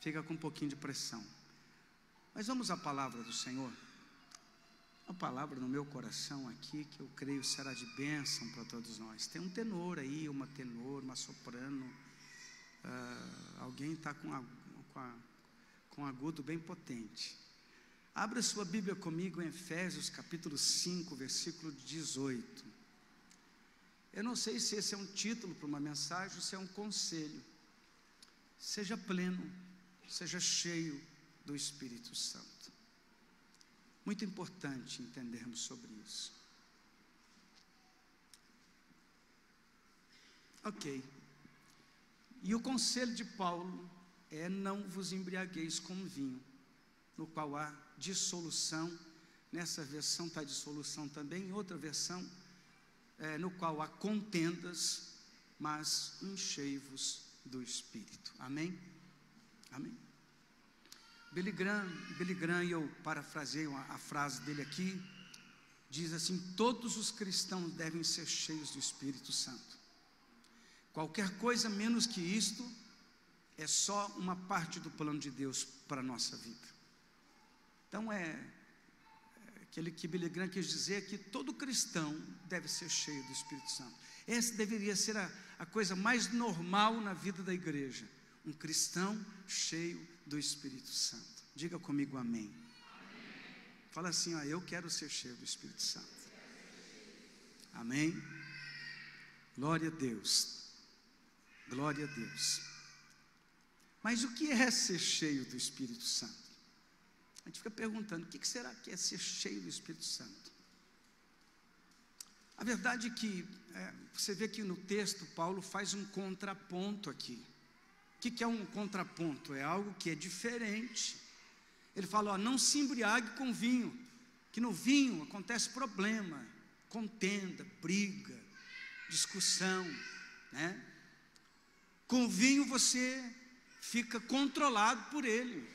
fica com um pouquinho de pressão. Mas vamos à palavra do Senhor. Uma palavra no meu coração aqui, que eu creio será de bênção para todos nós. Tem um tenor aí, uma tenor, uma soprano. Alguém está com agudo bem potente. Abra sua Bíblia comigo em Efésios capítulo 5, versículo 18. Eu não sei se esse é um título para uma mensagem ou se é um conselho. Seja pleno, seja cheio do Espírito Santo. Muito importante entendermos sobre isso. Ok. E o conselho de Paulo é: não vos embriagueis com vinho, no qual há dissolução. Nessa versão está dissolução também. Em outra versão, no qual há contendas, mas enchei-vos do Espírito. Amém? Amém. Billy Graham, eu parafraseio a frase dele aqui, diz assim: todos os cristãos devem ser cheios do Espírito Santo. Qualquer coisa menos que isto é só uma parte do plano de Deus para a nossa vida. Então aquele que Billy Graham quis dizer é que todo cristão deve ser cheio do Espírito Santo. Essa deveria ser a coisa mais normal na vida da igreja. Um cristão cheio do Espírito Santo. Diga comigo amém. Amém. Fala assim: eu quero ser cheio do Espírito Santo. Amém. Glória a Deus. Glória a Deus. Mas o que é ser cheio do Espírito Santo? A gente fica perguntando: o que será que é ser cheio do Espírito Santo? A verdade é que você vê que no texto Paulo faz um contraponto aqui. O que é um contraponto? É algo que é diferente. Ele fala: não se embriague com vinho, que no vinho acontece problema, contenda, briga, discussão, né? Com o vinho você fica controlado por ele.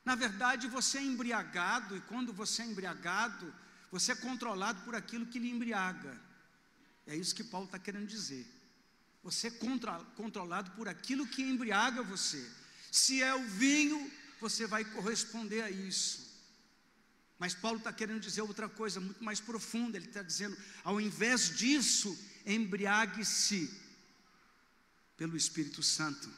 Na verdade, você é embriagado, e quando você é embriagado, você é controlado por aquilo que lhe embriaga. É isso que Paulo está querendo dizer. Você é controlado por aquilo que embriaga você. Se é o vinho, você vai corresponder a isso. Mas Paulo está querendo dizer outra coisa muito mais profunda. Ele está dizendo: ao invés disso, embriague-se pelo Espírito Santo,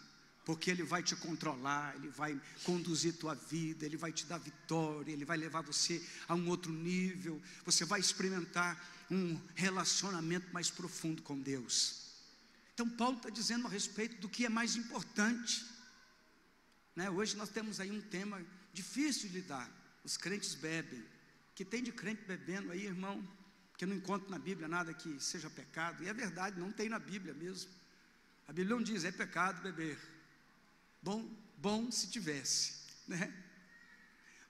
porque Ele vai te controlar, Ele vai conduzir tua vida, Ele vai te dar vitória, Ele vai levar você a um outro nível. Você vai experimentar um relacionamento mais profundo com Deus. Então Paulo está dizendo a respeito do que é mais importante, né? Hoje nós temos aí um tema difícil de lidar. Os crentes bebem. O que tem de crente bebendo aí, irmão? Que eu não encontro na Bíblia nada que seja pecado. E é verdade, não tem na Bíblia mesmo. A Bíblia não diz: é pecado beber. Bom se tivesse, né?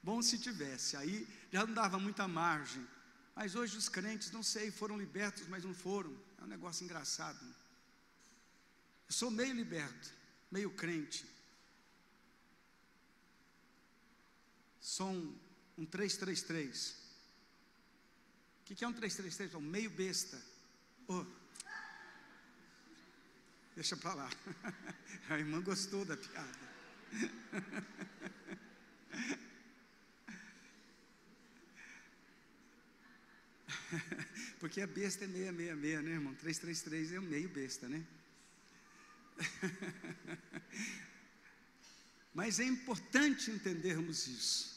Bom se tivesse, aí já não dava muita margem. Mas hoje os crentes, não sei, foram libertos, mas não foram. É um negócio engraçado. Eu sou meio liberto, meio crente. Sou um 333. O que é um 333? É um meio besta. Deixa para lá. A irmã gostou da piada. Porque a besta é 666, né, irmão? 333 é um meio besta, né? Mas é importante entendermos isso.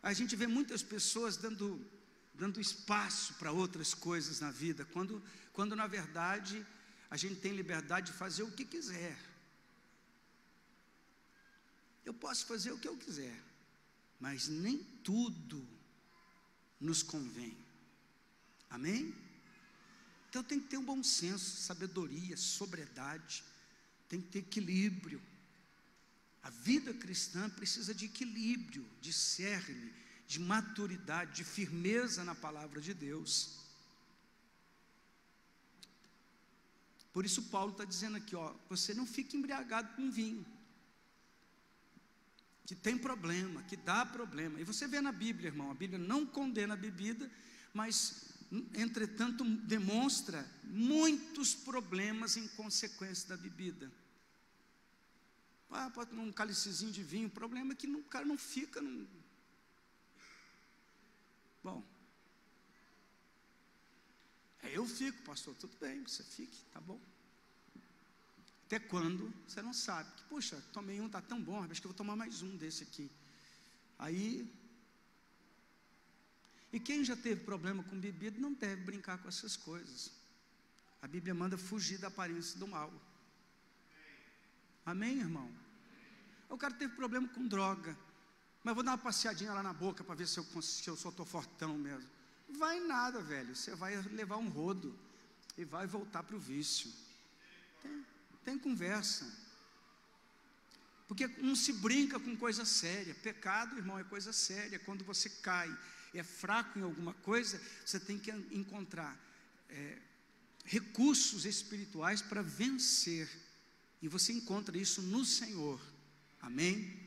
A gente vê muitas pessoas dando espaço para outras coisas na vida, quando na verdade a gente tem liberdade de fazer o que quiser. Eu posso fazer o que eu quiser, mas nem tudo nos convém. Amém? Então tem que ter um bom senso, sabedoria, sobriedade, tem que ter equilíbrio. A vida cristã precisa de equilíbrio, de cerne, de maturidade, de firmeza na palavra de Deus. Por isso Paulo está dizendo aqui, você não fique embriagado com vinho, que tem problema, que dá problema. E você vê na Bíblia, irmão, a Bíblia não condena a bebida, mas entretanto demonstra muitos problemas em consequência da bebida. Pode tomar um cálicezinho de vinho. O problema é que o cara não fica. Bom, eu fico, pastor, tudo bem, você fique, tá bom. Até quando, você não sabe. Que, puxa, tomei um, está tão bom, acho que eu vou tomar mais um desse aqui. Aí, e quem já teve problema com bebida, não deve brincar com essas coisas. A Bíblia manda fugir da aparência do mal. Amém, irmão? O cara teve problema com droga, mas vou dar uma passeadinha lá na boca para ver se eu só estou fortão mesmo. Vai nada, velho, você vai levar um rodo e vai voltar para o vício. Tem conversa, porque não se brinca com coisa séria. Pecado, irmão, é coisa séria. Quando você cai, é fraco em alguma coisa, você tem que encontrar recursos espirituais para vencer, e você encontra isso no Senhor. Amém?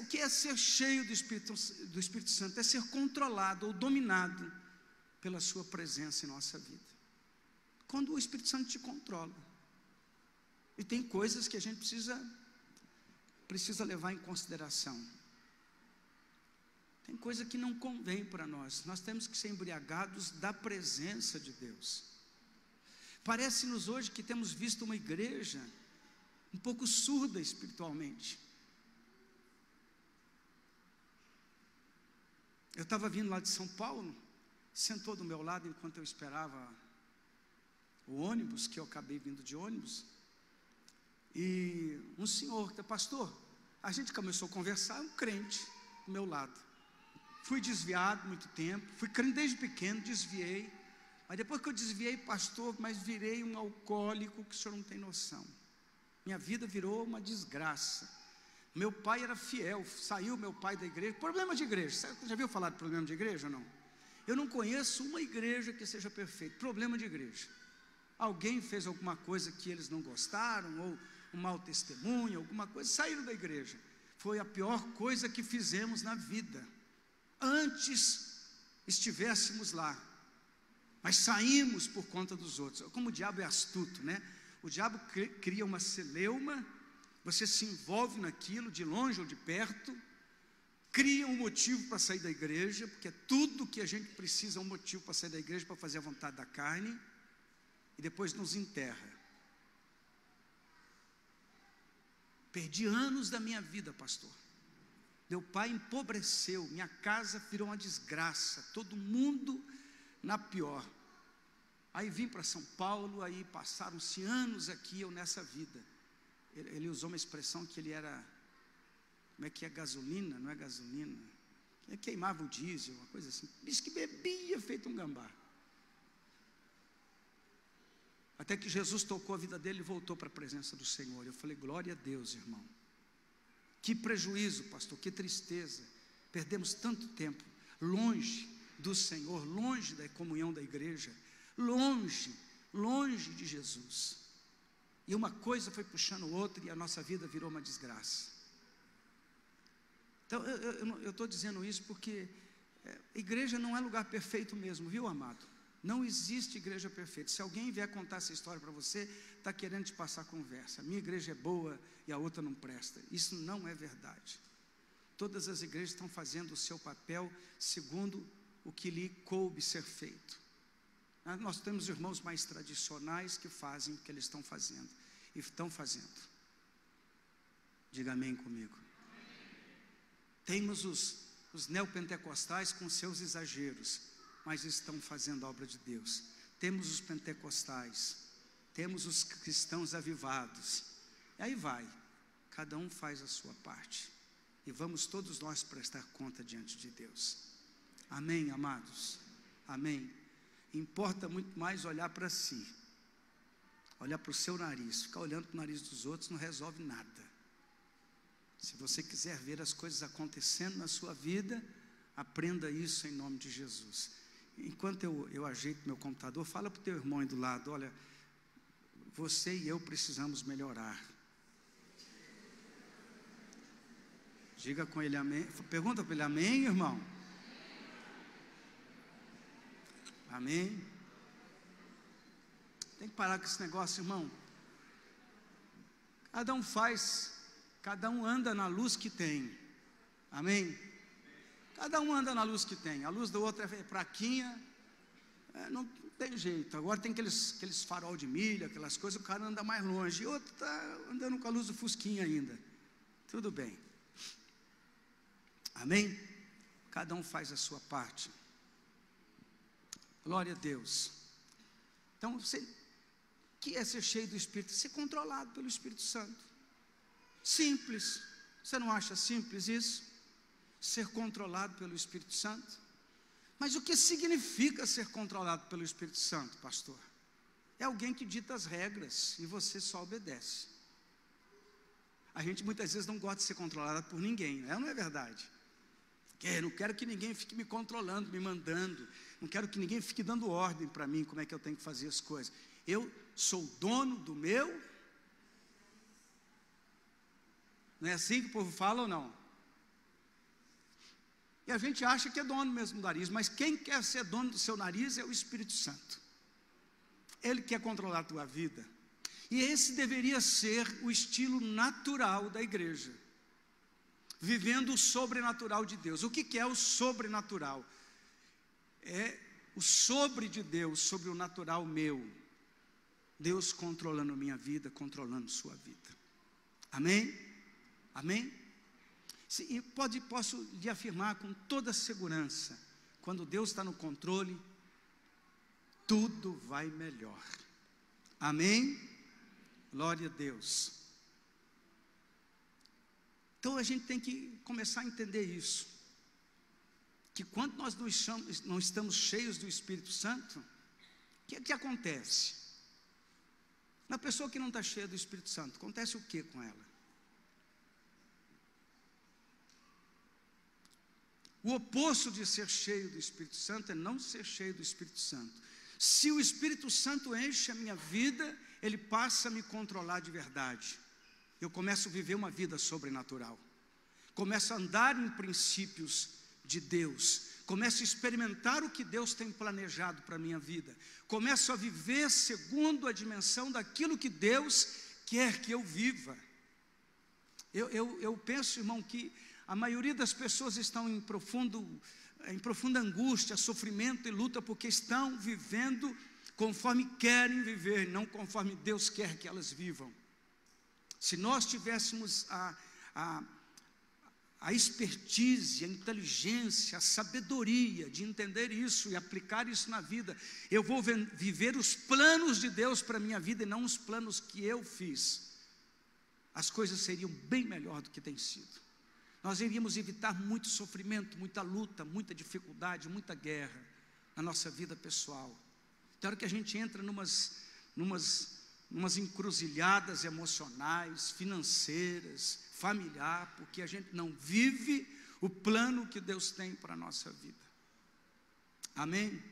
O que é ser cheio do Espírito Santo? É ser controlado ou dominado pela sua presença em nossa vida. Quando o Espírito Santo te controla. E tem coisas que a gente precisa levar em consideração. Tem coisa que não convém para nós. Nós temos que ser embriagados da presença de Deus. Parece-nos hoje que temos visto uma igreja um pouco surda espiritualmente. Eu estava vindo lá de São Paulo, sentou do meu lado enquanto eu esperava o ônibus, que eu acabei vindo de ônibus, e um senhor, pastor, a gente começou a conversar, um crente do meu lado. Fui desviado muito tempo, fui crente desde pequeno, desviei, mas depois que eu desviei, pastor, mas virei um alcoólico que o senhor não tem noção. Minha vida virou uma desgraça. Meu pai era fiel, saiu meu pai da igreja. Problema de igreja, você já viu falar de problema de igreja ou não? Eu não conheço uma igreja que seja perfeita. Problema de igreja. Alguém fez alguma coisa que eles não gostaram, ou um mau testemunho, alguma coisa, saíram da igreja. Foi a pior coisa que fizemos na vida. Antes estivéssemos lá, mas saímos por conta dos outros. Como o diabo é astuto, né? O diabo cria uma celeuma, você se envolve naquilo, de longe ou de perto, cria um motivo para sair da igreja, porque tudo que a gente precisa é um motivo para sair da igreja, para fazer a vontade da carne, e depois nos enterra. Perdi anos da minha vida, pastor. Meu pai empobreceu, minha casa virou uma desgraça, todo mundo na pior. Aí vim para São Paulo, aí passaram-se anos aqui, eu nessa vida. Ele usou uma expressão que ele era, como é que é, gasolina, não é gasolina, ele queimava o diesel, uma coisa assim, disse que bebia feito um gambá. Até que Jesus tocou a vida dele e voltou para a presença do Senhor. Eu falei, glória a Deus, irmão. Que prejuízo, pastor, que tristeza. Perdemos tanto tempo longe do Senhor, longe da comunhão da igreja, longe de Jesus. E uma coisa foi puxando outra e a nossa vida virou uma desgraça. Então, eu estou dizendo isso porque igreja não é lugar perfeito mesmo, viu, amado? Não existe igreja perfeita. Se alguém vier contar essa história para você, está querendo te passar conversa. A minha igreja é boa e a outra não presta. Isso não é verdade. Todas as igrejas estão fazendo o seu papel segundo o que lhe coube ser feito. Nós temos irmãos mais tradicionais que fazem o que eles estão fazendo. E estão fazendo. Diga amém comigo. Temos os neopentecostais com seus exageros, mas estão fazendo a obra de Deus. Temos os pentecostais, temos os cristãos avivados, e aí vai, cada um faz a sua parte, e vamos todos nós prestar conta diante de Deus. Amém, amados? Amém? Importa muito mais olhar para si, olhar para o seu nariz. Ficar olhando para o nariz dos outros não resolve nada. Se você quiser ver as coisas acontecendo na sua vida, aprenda isso em nome de Jesus. Enquanto eu ajeito meu computador, fala para o teu irmão aí do lado, olha, você e eu precisamos melhorar. Diga com ele amém. Pergunta para ele amém, irmão. Amém. Tem que parar com esse negócio, irmão. cada um anda na luz que tem, amém? Cada um anda na luz que tem, a luz do outro é fraquinha, não tem jeito. Agora tem aqueles farol de milha, aquelas coisas, o cara anda mais longe, e outro está andando com a luz do fusquinha ainda, tudo bem, amém? Cada um faz a sua parte, glória a Deus. Então, o que é ser cheio do Espírito? Ser controlado pelo Espírito Santo, simples. Você não acha simples isso? Ser controlado pelo Espírito Santo? Mas o que significa ser controlado pelo Espírito Santo, pastor? É alguém que dita as regras e você só obedece. A gente muitas vezes não gosta de ser controlado por ninguém, não é verdade? Não quero que ninguém fique me controlando, me mandando, não quero que ninguém fique dando ordem para mim, como é que eu tenho que fazer as coisas. Eu sou dono do meu. Não é assim que o povo fala ou não? E a gente acha que é dono mesmo do nariz, mas quem quer ser dono do seu nariz é o Espírito Santo. Ele quer controlar a tua vida. E esse deveria ser o estilo natural da igreja, vivendo o sobrenatural de Deus. O que é o sobrenatural? É o sobre de Deus, sobre o natural meu. Deus controlando minha vida, controlando sua vida. Amém? Amém? E posso lhe afirmar com toda segurança, quando Deus está no controle, tudo vai melhor. Amém? Glória a Deus. Então a gente tem que começar a entender isso, que quando nós não estamos cheios do Espírito Santo, o que acontece? Na pessoa que não está cheia do Espírito Santo, acontece o que com ela? O oposto de ser cheio do Espírito Santo é não ser cheio do Espírito Santo. Se o Espírito Santo enche a minha vida, ele passa a me controlar de verdade. Eu começo a viver uma vida sobrenatural, começo a andar em princípios de Deus, começo a experimentar o que Deus tem planejado para a minha vida, começo a viver segundo a dimensão daquilo que Deus quer que eu viva. Eu penso, irmão, que a maioria das pessoas estão em profunda angústia, sofrimento e luta, porque estão vivendo conforme querem viver, não conforme Deus quer que elas vivam. Se nós tivéssemos a expertise, a inteligência, a sabedoria de entender isso e aplicar isso na vida, eu vou viver os planos de Deus para a minha vida e não os planos que eu fiz, as coisas seriam bem melhor do que tem sido. Nós iríamos evitar muito sofrimento, muita luta, muita dificuldade, muita guerra na nossa vida pessoal. Tem hora que a gente entra numas encruzilhadas emocionais, financeiras, familiar, porque a gente não vive o plano que Deus tem para a nossa vida. Amém?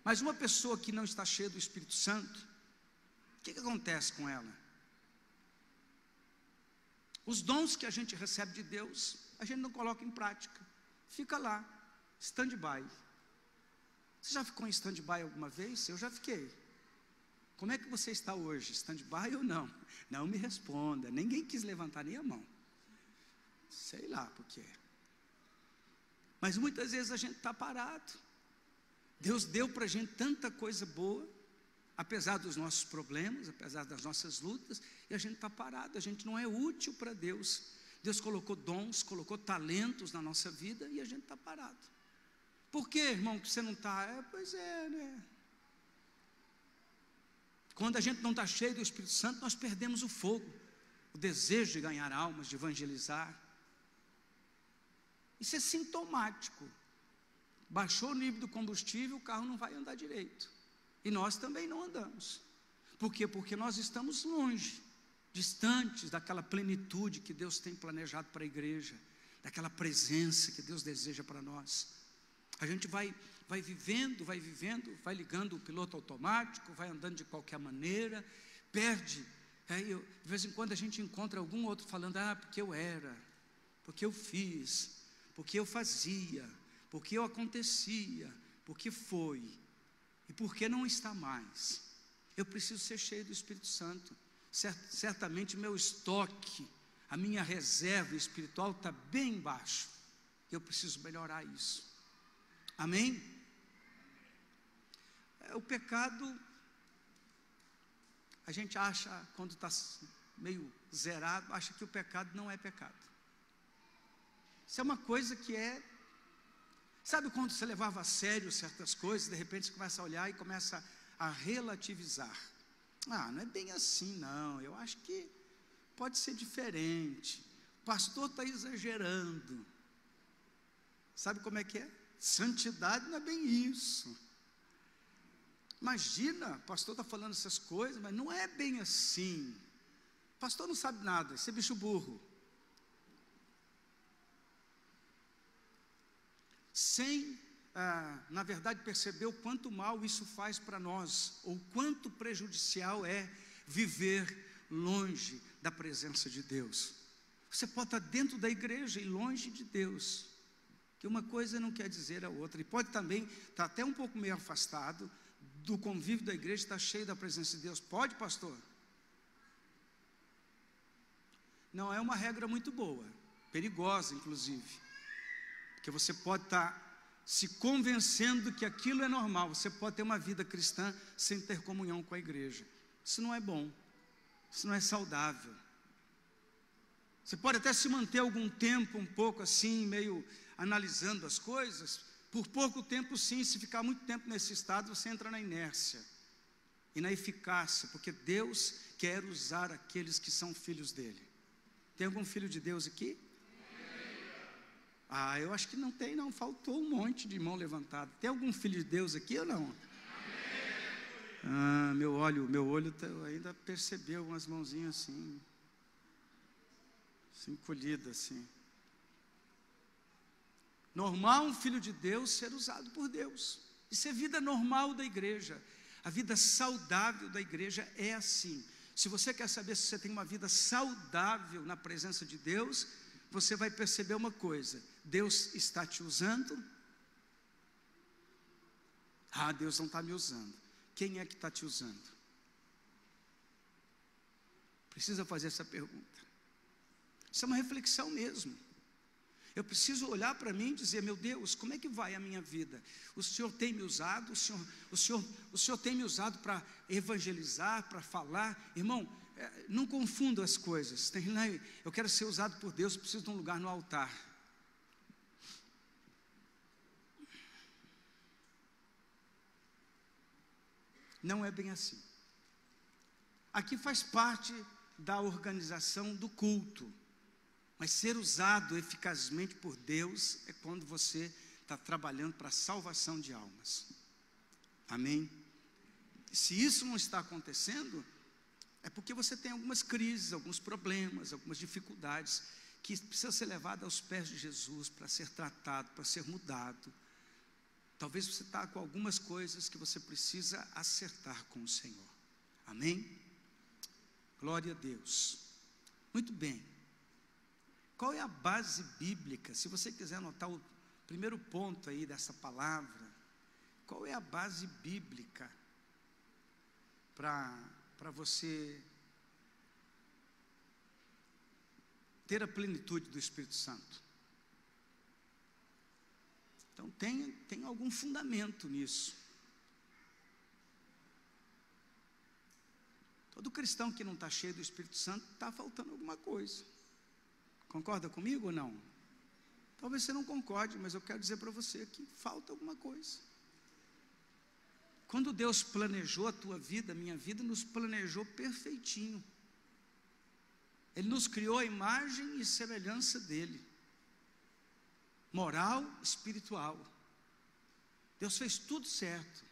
Mas uma pessoa que não está cheia do Espírito Santo, o que acontece com ela? Os dons que a gente recebe de Deus, a gente não coloca em prática, fica lá, stand-by. Você já ficou em stand-by alguma vez? Eu já fiquei. Como é que você está hoje? Stand-by ou não? Não me responda, ninguém quis levantar nem a mão. Sei lá por quê. Mas muitas vezes a gente está parado. Deus deu para a gente tanta coisa boa, apesar dos nossos problemas, apesar das nossas lutas, e a gente está parado, a gente não é útil para Deus. Deus colocou dons, colocou talentos na nossa vida e a gente está parado. Por que, irmão, que você não está? Pois é, né? Quando a gente não está cheio do Espírito Santo, nós perdemos o fogo, o desejo de ganhar almas, de evangelizar. Isso é sintomático. Baixou o nível do combustível, o carro não vai andar direito. E nós também não andamos. Por quê? Porque nós estamos longe, distantes daquela plenitude que Deus tem planejado para a igreja, daquela presença que Deus deseja para nós. A gente vai vivendo, vai ligando o piloto automático, vai andando de qualquer maneira, perde. De vez em quando a gente encontra algum outro falando, porque eu era, porque eu fiz, porque eu fazia, porque eu acontecia, porque foi, e porque não está mais. Eu preciso ser cheio do Espírito Santo. certamente meu estoque, a minha reserva espiritual está bem baixo. Eu preciso melhorar isso. Amém? O pecado, a gente acha, quando está meio zerado, acha que o pecado não é pecado. Isso é uma coisa que sabe quando você levava a sério certas coisas, de repente você começa a olhar e começa a relativizar. Não é bem assim não, eu acho que pode ser diferente, o pastor está exagerando. Sabe como é que é? Santidade não é bem isso. Imagina, o pastor está falando essas coisas, mas não é bem assim. O pastor não sabe nada, esse é bicho burro. Sem, na verdade, perceber o quanto mal isso faz para nós, ou quanto prejudicial é viver longe da presença de Deus. Você pode estar dentro da igreja e longe de Deus, que uma coisa não quer dizer a outra, e pode também estar até um pouco meio afastado do convívio da igreja, está cheio da presença de Deus. Pode, pastor? Não é uma regra muito boa, perigosa inclusive, porque você pode estar se convencendo que aquilo é normal. Você pode ter uma vida cristã sem ter comunhão com a igreja. Isso não é bom, isso não é saudável. Você pode até se manter algum tempo um pouco assim, meio analisando as coisas, por pouco tempo sim. Se ficar muito tempo nesse estado, você entra na inércia e na eficácia, porque Deus quer usar aqueles que são filhos dele. Tem algum filho de Deus aqui? Eu acho que não tem não, faltou um monte de mão levantada. Tem algum filho de Deus aqui ou não? Meu olho ainda percebeu umas mãozinhas assim encolhidas assim. Normal um filho de Deus ser usado por Deus. Isso é vida normal da igreja. A vida saudável da igreja é assim. Se você quer saber se você tem uma vida saudável na presença de Deus, você vai perceber uma coisa: Deus está te usando? Deus não está me usando. Quem é que está te usando? Precisa fazer essa pergunta. Isso é uma reflexão mesmo. Eu preciso olhar para mim e dizer: meu Deus, como é que vai a minha vida? O Senhor tem me usado, o Senhor tem me usado para evangelizar, para falar. Irmão, não confunda as coisas. Eu quero ser usado por Deus, preciso de um lugar no altar. Não é bem assim. Aqui faz parte da organização do culto. Mas ser usado eficazmente por Deus é quando você está trabalhando para a salvação de almas. Amém? Se isso não está acontecendo, é porque você tem algumas crises, alguns problemas, algumas dificuldades, que precisam ser levadas aos pés de Jesus, para ser tratado, para ser mudado. Talvez você está com algumas coisas que você precisa acertar com o Senhor. Amém? Glória a Deus. Muito bem. Qual é a base bíblica? Se você quiser anotar o primeiro ponto aí dessa palavra, qual é a base bíblica para você ter a plenitude do Espírito Santo? Então tem algum fundamento nisso. Todo cristão que não está cheio do Espírito Santo, está faltando alguma coisa. Concorda comigo ou não? Talvez você não concorde, mas eu quero dizer para você que falta alguma coisa. Quando Deus planejou a tua vida, a minha vida, nos planejou perfeitinho. Ele nos criou a imagem e semelhança dele. Moral, espiritual. Deus fez tudo certo.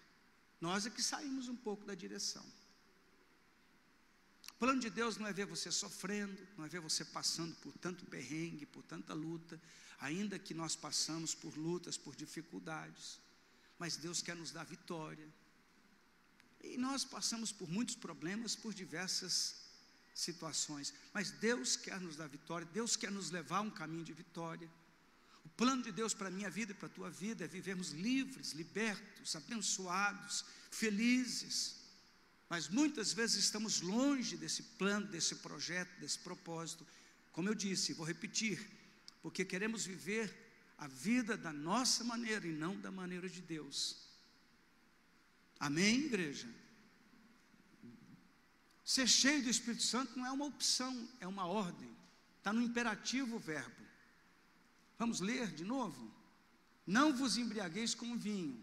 Nós é que saímos um pouco da direção. O plano de Deus não é ver você sofrendo, não é ver você passando por tanto perrengue, por tanta luta, ainda que nós passamos por lutas, por dificuldades, mas Deus quer nos dar vitória. E nós passamos por muitos problemas, por diversas situações, mas Deus quer nos dar vitória, Deus quer nos levar a um caminho de vitória. O plano de Deus para a minha vida e para a tua vida é vivermos livres, libertos, abençoados, felizes. Mas muitas vezes estamos longe desse plano, desse projeto, desse propósito. Como eu disse, vou repetir, porque queremos viver a vida da nossa maneira e não da maneira de Deus. Amém, igreja? Ser cheio do Espírito Santo não é uma opção, é uma ordem. Está no imperativo o verbo. Vamos ler de novo? Não vos embriagueis com vinho,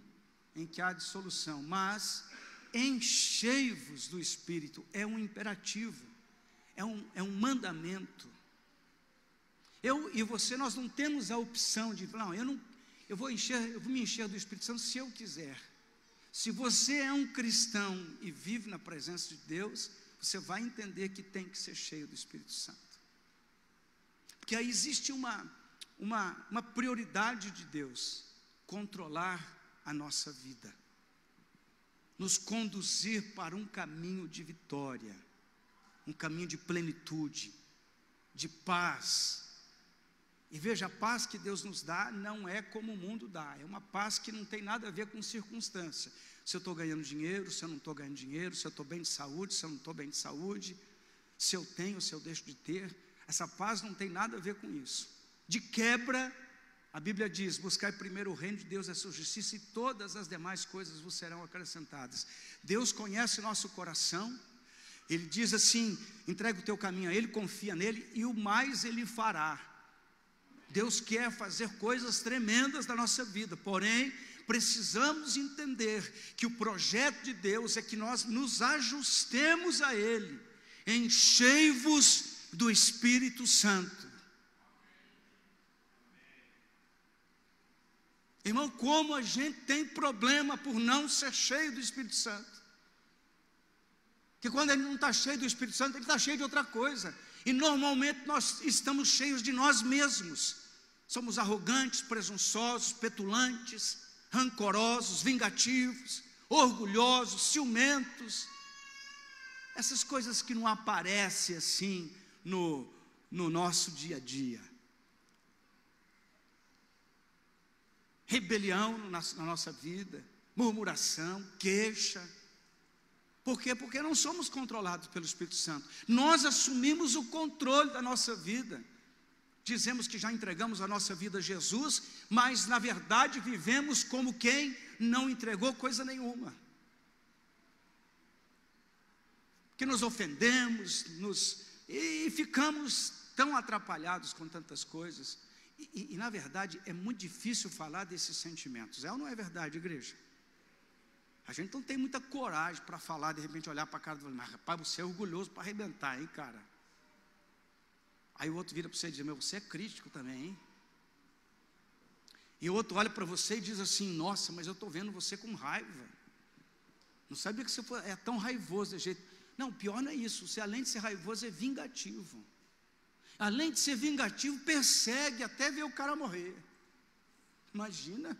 em que há dissolução, mas enchei-vos do Espírito. É um imperativo, é um mandamento. Eu e você, nós não temos a opção de, não, eu vou me encher do Espírito Santo se eu quiser. Se você é um cristão e vive na presença de Deus, você vai entender que tem que ser cheio do Espírito Santo. Porque aí existe uma prioridade de Deus: controlar a nossa vida, nos conduzir para um caminho de vitória, um caminho de plenitude, de paz. E veja, a paz que Deus nos dá não é como o mundo dá, é uma paz que não tem nada a ver com circunstância. Se eu estou ganhando dinheiro, se eu não estou ganhando dinheiro, se eu estou bem de saúde, se eu não estou bem de saúde, se eu tenho, se eu deixo de ter, essa paz não tem nada a ver com isso. De quebra, a Bíblia diz: buscai primeiro o reino de Deus e a sua justiça, e todas as demais coisas vos serão acrescentadas. Deus conhece nosso coração, Ele diz assim: entrega o teu caminho a Ele, confia nele, e o mais Ele fará. Deus quer fazer coisas tremendas na nossa vida, porém, precisamos entender que o projeto de Deus é que nós nos ajustemos a Ele. Enchei-vos do Espírito Santo. Irmão, como a gente tem problema por não ser cheio do Espírito Santo. Porque quando ele não está cheio do Espírito Santo, ele está cheio de outra coisa. E normalmente nós estamos cheios de nós mesmos. Somos arrogantes, presunçosos, petulantes, rancorosos, vingativos, orgulhosos, ciumentos. Essas coisas que não aparecem assim no nosso dia a dia. Rebelião na nossa vida, murmuração, queixa. Por quê? Porque não somos controlados pelo Espírito Santo. Nós assumimos o controle da nossa vida. Dizemos que já entregamos a nossa vida a Jesus, mas na verdade vivemos como quem não entregou coisa nenhuma. Que nos ofendemos, e ficamos tão atrapalhados com tantas coisas. E na verdade é muito difícil falar desses sentimentos. É ou não é verdade, igreja? A gente não tem muita coragem para falar, de repente olhar para a cara do outro, mas rapaz, você é orgulhoso para arrebentar, hein, cara? Aí o outro vira para você e diz: meu, você é crítico também, hein? E o outro olha para você e diz assim: nossa, mas eu estou vendo você com raiva. Não sabia que você é tão raivoso desse jeito. Não, pior não é isso. Você, além de ser raivoso, é vingativo. Além de ser vingativo, persegue até ver o cara morrer. Imagina,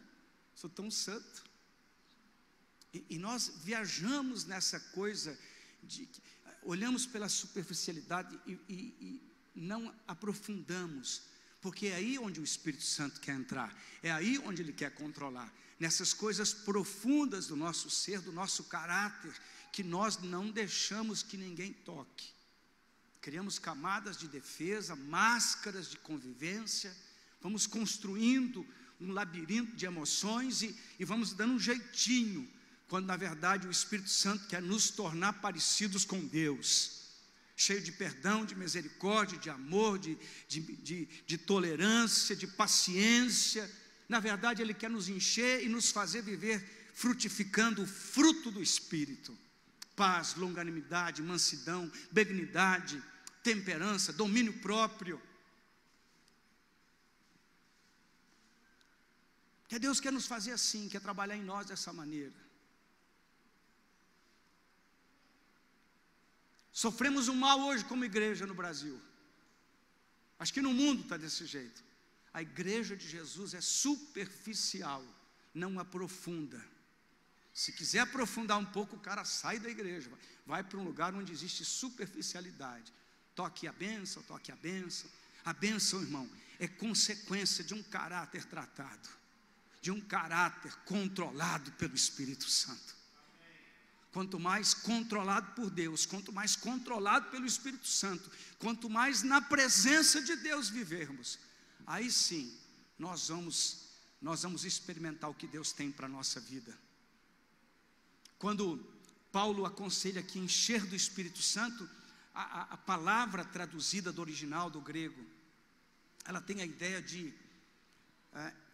sou tão santo. E nós viajamos nessa coisa de olhamos pela superficialidade e não aprofundamos, porque é aí onde o Espírito Santo quer entrar, é aí onde Ele quer controlar, nessas coisas profundas do nosso ser, do nosso caráter, que nós não deixamos que ninguém toque. Criamos camadas de defesa, máscaras de convivência, vamos construindo um labirinto de emoções e vamos dando um jeitinho, quando na verdade o Espírito Santo quer nos tornar parecidos com Deus, cheio de perdão, de misericórdia, de amor, de tolerância, de paciência. Na verdade Ele quer nos encher e nos fazer viver frutificando o fruto do Espírito: paz, longanimidade, mansidão, benignidade, temperança, domínio próprio. Que Deus quer nos fazer assim, quer trabalhar em nós dessa maneira. Sofremos um mal hoje como igreja no Brasil. Acho que no mundo está desse jeito. A igreja de Jesus é superficial, não aprofunda. Se quiser aprofundar um pouco, o cara sai da igreja, vai para um lugar onde existe superficialidade. Toque a bênção, toque a bênção. A bênção, irmão, é consequência de um caráter tratado, de um caráter controlado pelo Espírito Santo. quanto mais controlado por Deus, quanto mais controlado pelo Espírito Santo, quanto mais na presença de Deus vivermos, aí sim, nós vamos experimentar o que Deus tem para a nossa vida. Quando Paulo aconselha aqui encher do Espírito Santo, a palavra traduzida do original, do grego, ela tem a ideia de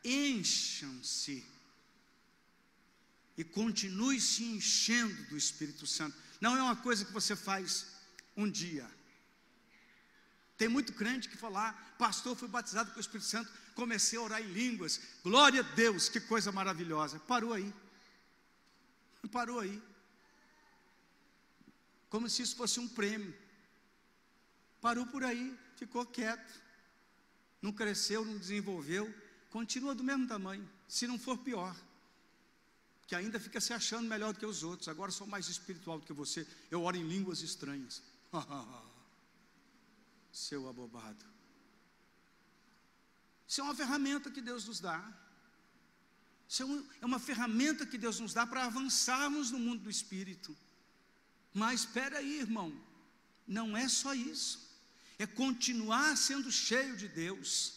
encham-se e continue se enchendo do Espírito Santo. Não é uma coisa que você faz um dia. Tem muito crente que fala: pastor, fui batizado com o Espírito Santo, comecei a orar em línguas, glória a Deus, que coisa maravilhosa. Parou aí. Parou aí. Como se isso fosse um prêmio. Parou por aí, ficou quieto. Não cresceu, não desenvolveu, continua do mesmo tamanho, se não for pior. Que ainda fica se achando melhor do que os outros. Agora sou mais espiritual do que você, eu oro em línguas estranhas. Seu abobado. Isso é uma ferramenta que Deus nos dá. Isso é uma ferramenta que Deus nos dá para avançarmos no mundo do Espírito. Mas espera aí, irmão, não é só isso. É continuar sendo cheio de Deus.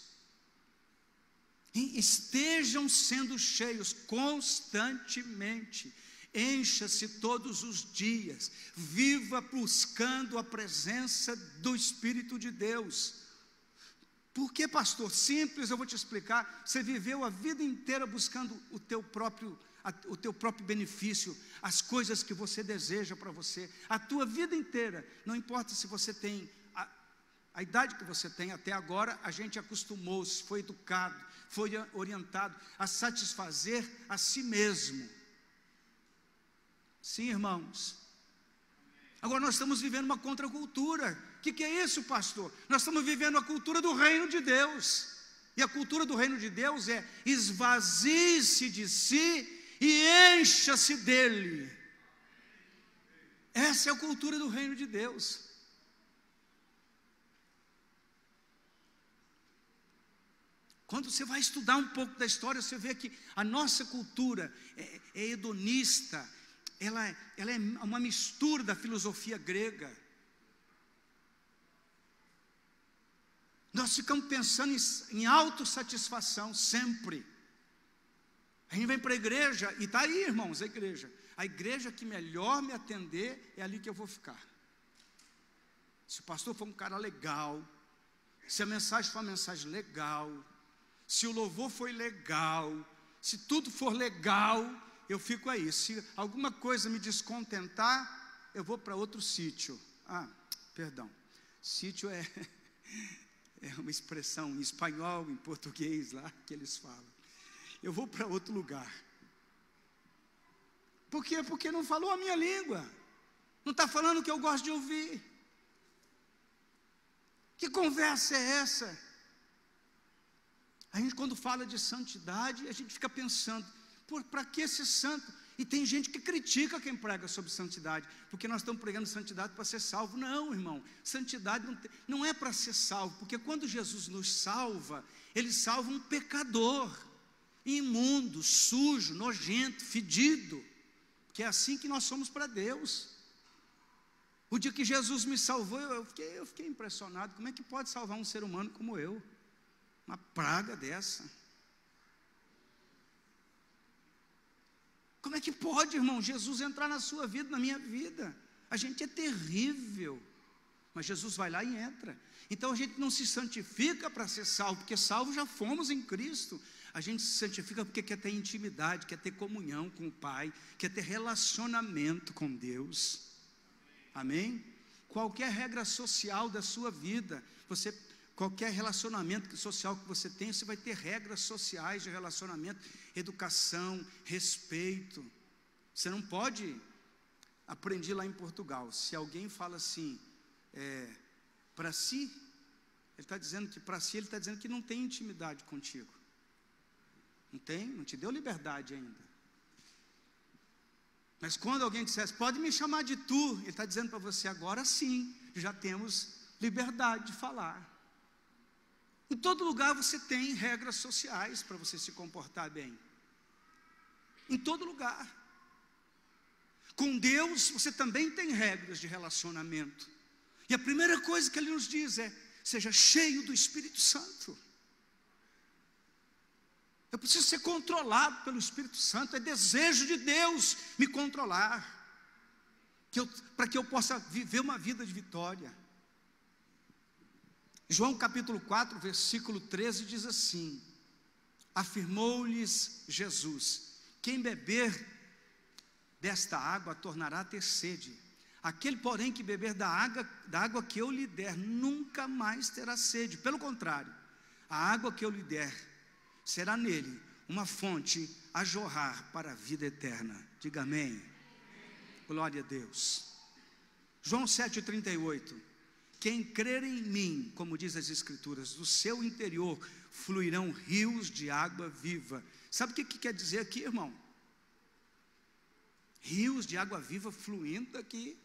E estejam sendo cheios constantemente. Encha-se todos os dias. Viva buscando a presença do Espírito de Deus. Por que, pastor? Simples, eu vou te explicar. Você viveu a vida inteira buscando o teu próprio benefício, as coisas que você deseja para você, a tua vida inteira. Não importa se você tem a idade que você tem até agora, a gente acostumou-se, foi educado, foi orientado a satisfazer a si mesmo. Sim, irmãos. Agora nós estamos vivendo uma contracultura. O que é isso, pastor? Nós estamos vivendo a cultura do reino de Deus. E a cultura do reino de Deus é: esvazie-se de si e encha-se dele. Essa é a cultura do reino de Deus. Quando você vai estudar um pouco da história, você vê que a nossa cultura é hedonista, ela é uma mistura da filosofia grega. Nós ficamos pensando em autossatisfação sempre. A gente vem para a igreja, e está aí, irmãos, a igreja que melhor me atender, é ali que eu vou ficar. Se o pastor for um cara legal, se a mensagem for uma mensagem legal, se o louvor foi legal, se tudo for legal, eu fico aí. Se alguma coisa me descontentar, eu vou para outro sítio. Sítio é uma expressão em espanhol, em português lá, que eles falam. Eu vou para outro lugar. Por quê? Porque não falou a minha língua. Não está falando o que eu gosto de ouvir. Que conversa é essa? A gente, quando fala de santidade, a gente fica pensando: para que ser santo? E tem gente que critica quem prega sobre santidade, porque nós estamos pregando santidade para ser salvo. Não, irmão, santidade não é para ser salvo, porque quando Jesus nos salva, Ele salva um pecador, imundo, sujo, nojento, fedido, que é assim que nós somos para Deus. O dia que Jesus me salvou, eu fiquei impressionado. Como é que pode salvar um ser humano como eu? Uma praga dessa. Como é que pode, irmão, Jesus entrar na sua vida, na minha vida? A gente é terrível, mas Jesus vai lá e entra. Então a gente não se santifica para ser salvo, porque salvo já fomos em Cristo. A gente se santifica porque quer ter intimidade, quer ter comunhão com o Pai, quer ter relacionamento com Deus. Amém? Qualquer regra social da sua vida, qualquer relacionamento social que você tem, você vai ter regras sociais de relacionamento, educação, respeito. Você não pode, aprendi lá em Portugal, se alguém fala assim, para si, ele está dizendo que para si, ele está dizendo que não tem intimidade contigo. Não te deu liberdade ainda. Mas quando alguém dissesse, pode me chamar de tu, ele está dizendo para você, agora sim, já temos liberdade de falar. Em todo lugar você tem regras sociais para você se comportar bem. Em todo lugar. Com Deus você também tem regras de relacionamento. E a primeira coisa que Ele nos diz é: seja cheio do Espírito Santo. Eu preciso ser controlado pelo Espírito Santo. É desejo de Deus me controlar, para que eu possa viver uma vida de vitória. João capítulo 4, versículo 13 diz assim: afirmou-lhes Jesus: quem beber desta água tornará a ter sede. Aquele, porém, que beber da água que eu lhe der, nunca mais terá sede. Pelo contrário, a água que eu lhe der será nele uma fonte a jorrar para a vida eterna. Diga amém. Glória a Deus. João 7,38: quem crer em mim, como diz as Escrituras, do seu interior fluirão rios de água viva. Sabe o que quer dizer aqui, irmão? Rios de água viva fluindo aqui.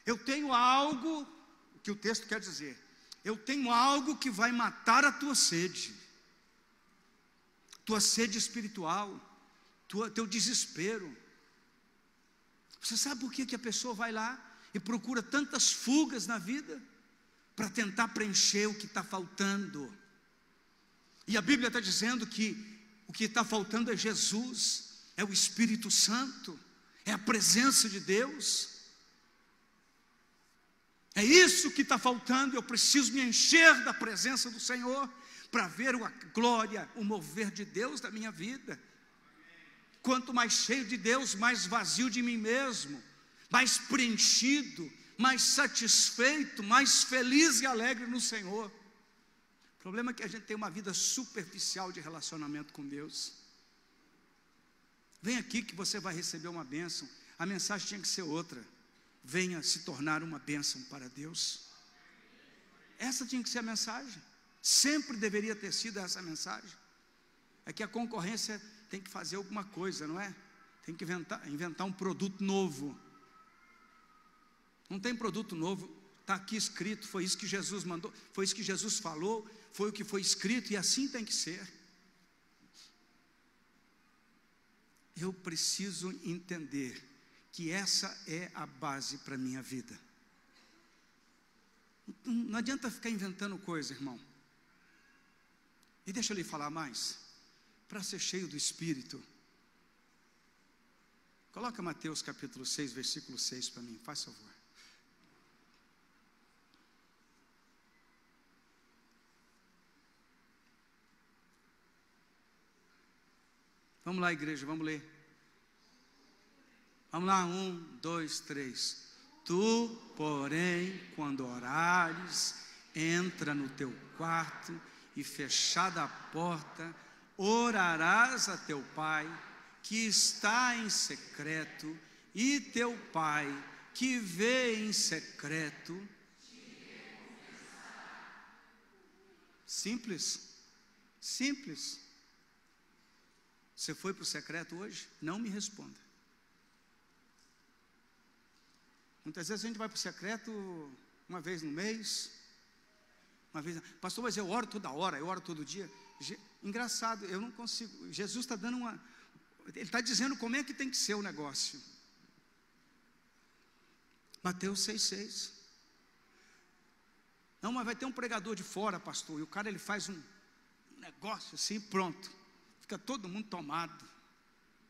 Eu tenho algo, o que o texto quer dizer, eu tenho algo que vai matar a tua sede espiritual, teu desespero. Você sabe por que a pessoa vai lá e procura tantas fugas na vida? Para tentar preencher o que está faltando. E a Bíblia está dizendo que o que está faltando é Jesus, é o Espírito Santo, é a presença de Deus. É isso que está faltando. Eu preciso me encher da presença do Senhor para ver a glória, o mover de Deus na minha vida. Quanto mais cheio de Deus, mais vazio de mim mesmo, mais preenchido, mais satisfeito, mais feliz e alegre no Senhor. O problema é que a gente tem uma vida superficial de relacionamento com Deus. Vem aqui que você vai receber uma bênção. A mensagem tinha que ser outra: venha se tornar uma bênção para Deus. Essa tinha que ser a mensagem. Sempre deveria ter sido essa mensagem. É que a concorrência tem que fazer alguma coisa, não é? Tem que inventar um produto novo. Não tem produto novo, está aqui escrito, foi isso que Jesus mandou, foi isso que Jesus falou, foi o que foi escrito, e assim tem que ser. Eu preciso entender que essa é a base para a minha vida. Não adianta ficar inventando coisa, irmão. E deixa eu lhe falar mais. Para ser cheio do Espírito, coloca Mateus capítulo 6, versículo 6 para mim, faz favor. Vamos lá, igreja, vamos ler. Vamos lá, 1, 2, 3. Tu, porém, quando orares, entra no teu quarto e, fechada a porta, orarás a teu Pai que está em secreto, e teu Pai que vê em secreto. Simples, simples. Você foi para o secreto hoje? Não me responda. Muitas vezes a gente vai para o secreto uma vez no mês, uma vez, pastor, mas eu oro toda hora, eu oro todo dia. Engraçado, eu não consigo. Jesus está dando ele está dizendo como é que tem que ser o negócio. Mateus 6,6. Não, mas vai ter um pregador de fora, pastor, e o cara ele faz um negócio assim, pronto. Fica todo mundo tomado,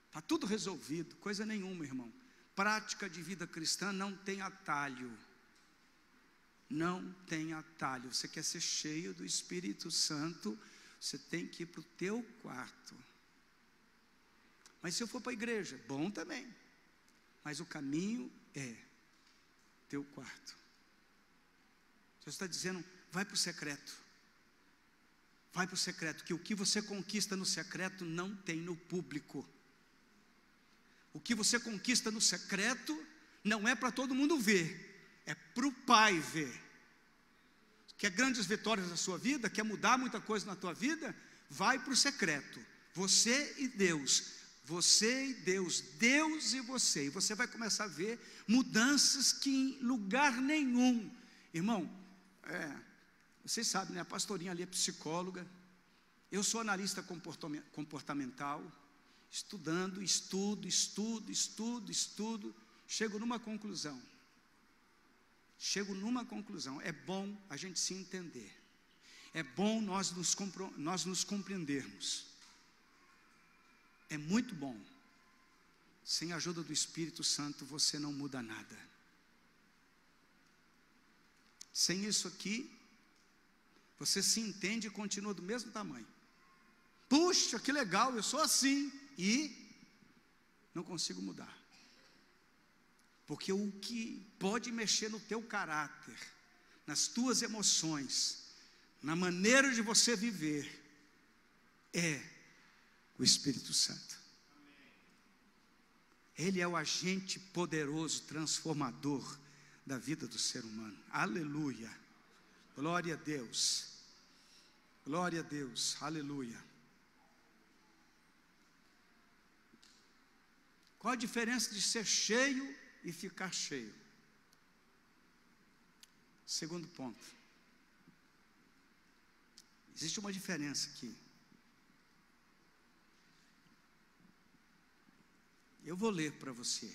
está tudo resolvido. Coisa nenhuma, irmão. Prática de vida cristã não tem atalho. Não tem atalho. Você quer ser cheio do Espírito Santo, você tem que ir para o teu quarto. Mas se eu for para a igreja, bom também. Mas o caminho é teu quarto. Jesus está dizendo, vai para o secreto. Vai para o secreto, que o que você conquista no secreto não tem no público. O que você conquista no secreto não é para todo mundo ver, é para o Pai ver. Quer grandes vitórias na sua vida, quer mudar muita coisa na tua vida, vai para o secreto. Você e Deus, Deus e você vai começar a ver mudanças que em lugar nenhum, irmão, vocês sabem, né? A pastorinha ali é psicóloga, eu sou analista comportamental, estudando, estudo, chego numa conclusão. É bom a gente se entender. É bom nós nos compreendermos. É muito bom. Sem a ajuda do Espírito Santo, você não muda nada. Sem isso aqui, você se entende e continua do mesmo tamanho. Puxa, que legal, eu sou assim. E não consigo mudar. Porque o que pode mexer no teu caráter, nas tuas emoções, na maneira de você viver, é o Espírito Santo. Ele é o agente poderoso, transformador da vida do ser humano. Aleluia. Glória a Deus. Glória a Deus. Aleluia. Qual a diferença de ser cheio e ficar cheio? Segundo ponto. Existe uma diferença aqui. Eu vou ler para você.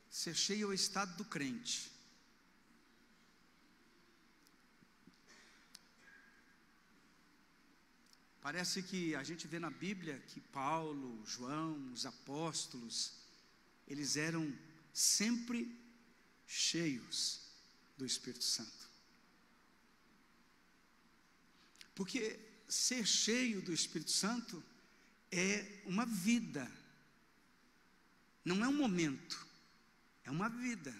Ser cheio é o estado do crente. Parece que a gente vê na Bíblia que Paulo, João, os apóstolos, eles eram sempre cheios do Espírito Santo. Porque ser cheio do Espírito Santo é uma vida, não é um momento, é uma vida.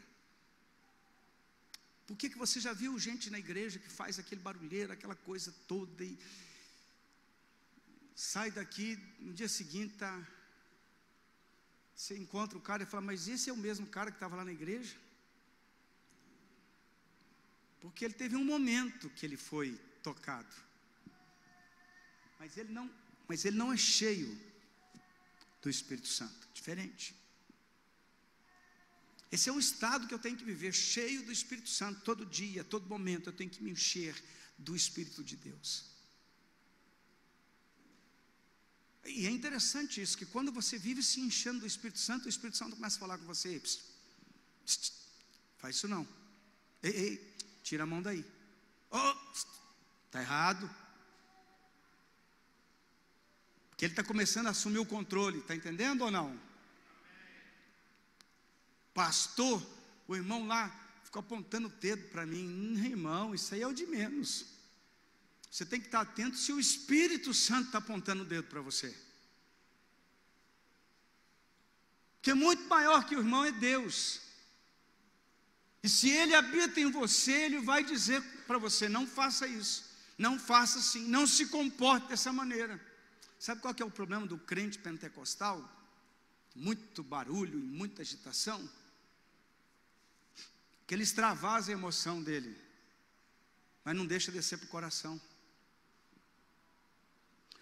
Por que você já viu gente na igreja que faz aquele barulheiro, aquela coisa toda e sai daqui, no dia seguinte você encontra o cara e fala, mas esse é o mesmo cara que estava lá na igreja? Porque ele teve um momento que ele foi tocado, mas ele não é cheio do Espírito Santo, diferente. Esse é um estado que eu tenho que viver, cheio do Espírito Santo, todo dia, todo momento, eu tenho que me encher do Espírito de Deus. E é interessante isso, que quando você vive se enchendo do Espírito Santo, o Espírito Santo começa a falar com você, pss, pss, pss, faz isso não, ei, tira a mão daí, está errado, porque ele está começando a assumir o controle, está entendendo ou não? Pastor, o irmão lá ficou apontando o dedo para mim, irmão, isso aí é o de menos. Você tem que estar atento se o Espírito Santo está apontando o dedo para você. Porque muito maior que o irmão é Deus. E se Ele habita em você, Ele vai dizer para você, não faça isso, não faça assim, não se comporte dessa maneira. Sabe qual que é o problema do crente pentecostal? Muito barulho e muita agitação. Que ele extravasa a emoção dele, mas não deixa descer para o coração.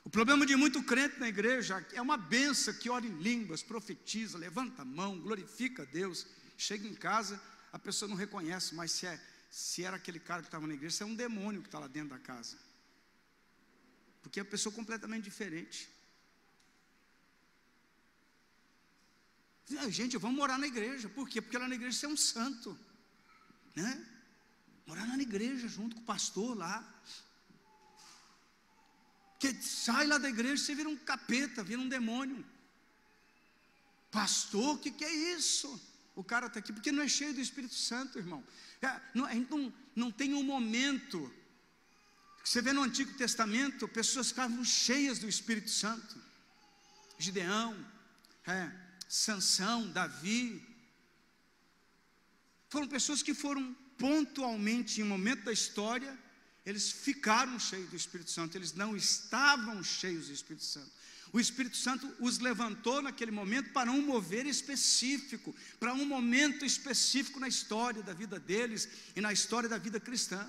O problema de muito crente na igreja é uma benção que ora em línguas, profetiza, levanta a mão, glorifica a Deus. Chega em casa, a pessoa não reconhece, mas se era aquele cara que estava na igreja, se é um demônio que está lá dentro da casa. Porque é uma pessoa completamente diferente. Gente, vamos morar na igreja. Por quê? Porque lá na igreja você é um santo, né? Morar lá na igreja junto com o pastor lá. Porque sai lá da igreja, você vira um capeta, vira um demônio. Pastor, o que é isso? O cara está aqui, porque não é cheio do Espírito Santo, irmão. Não tem um momento. Você vê no Antigo Testamento, pessoas ficavam cheias do Espírito Santo. Gideão, Sansão, Davi. Foram pessoas que foram pontualmente, em um momento da história, eles ficaram cheios do Espírito Santo, eles não estavam cheios do Espírito Santo. O Espírito Santo os levantou naquele momento para um mover específico, para um momento específico na história da vida deles e na história da vida cristã.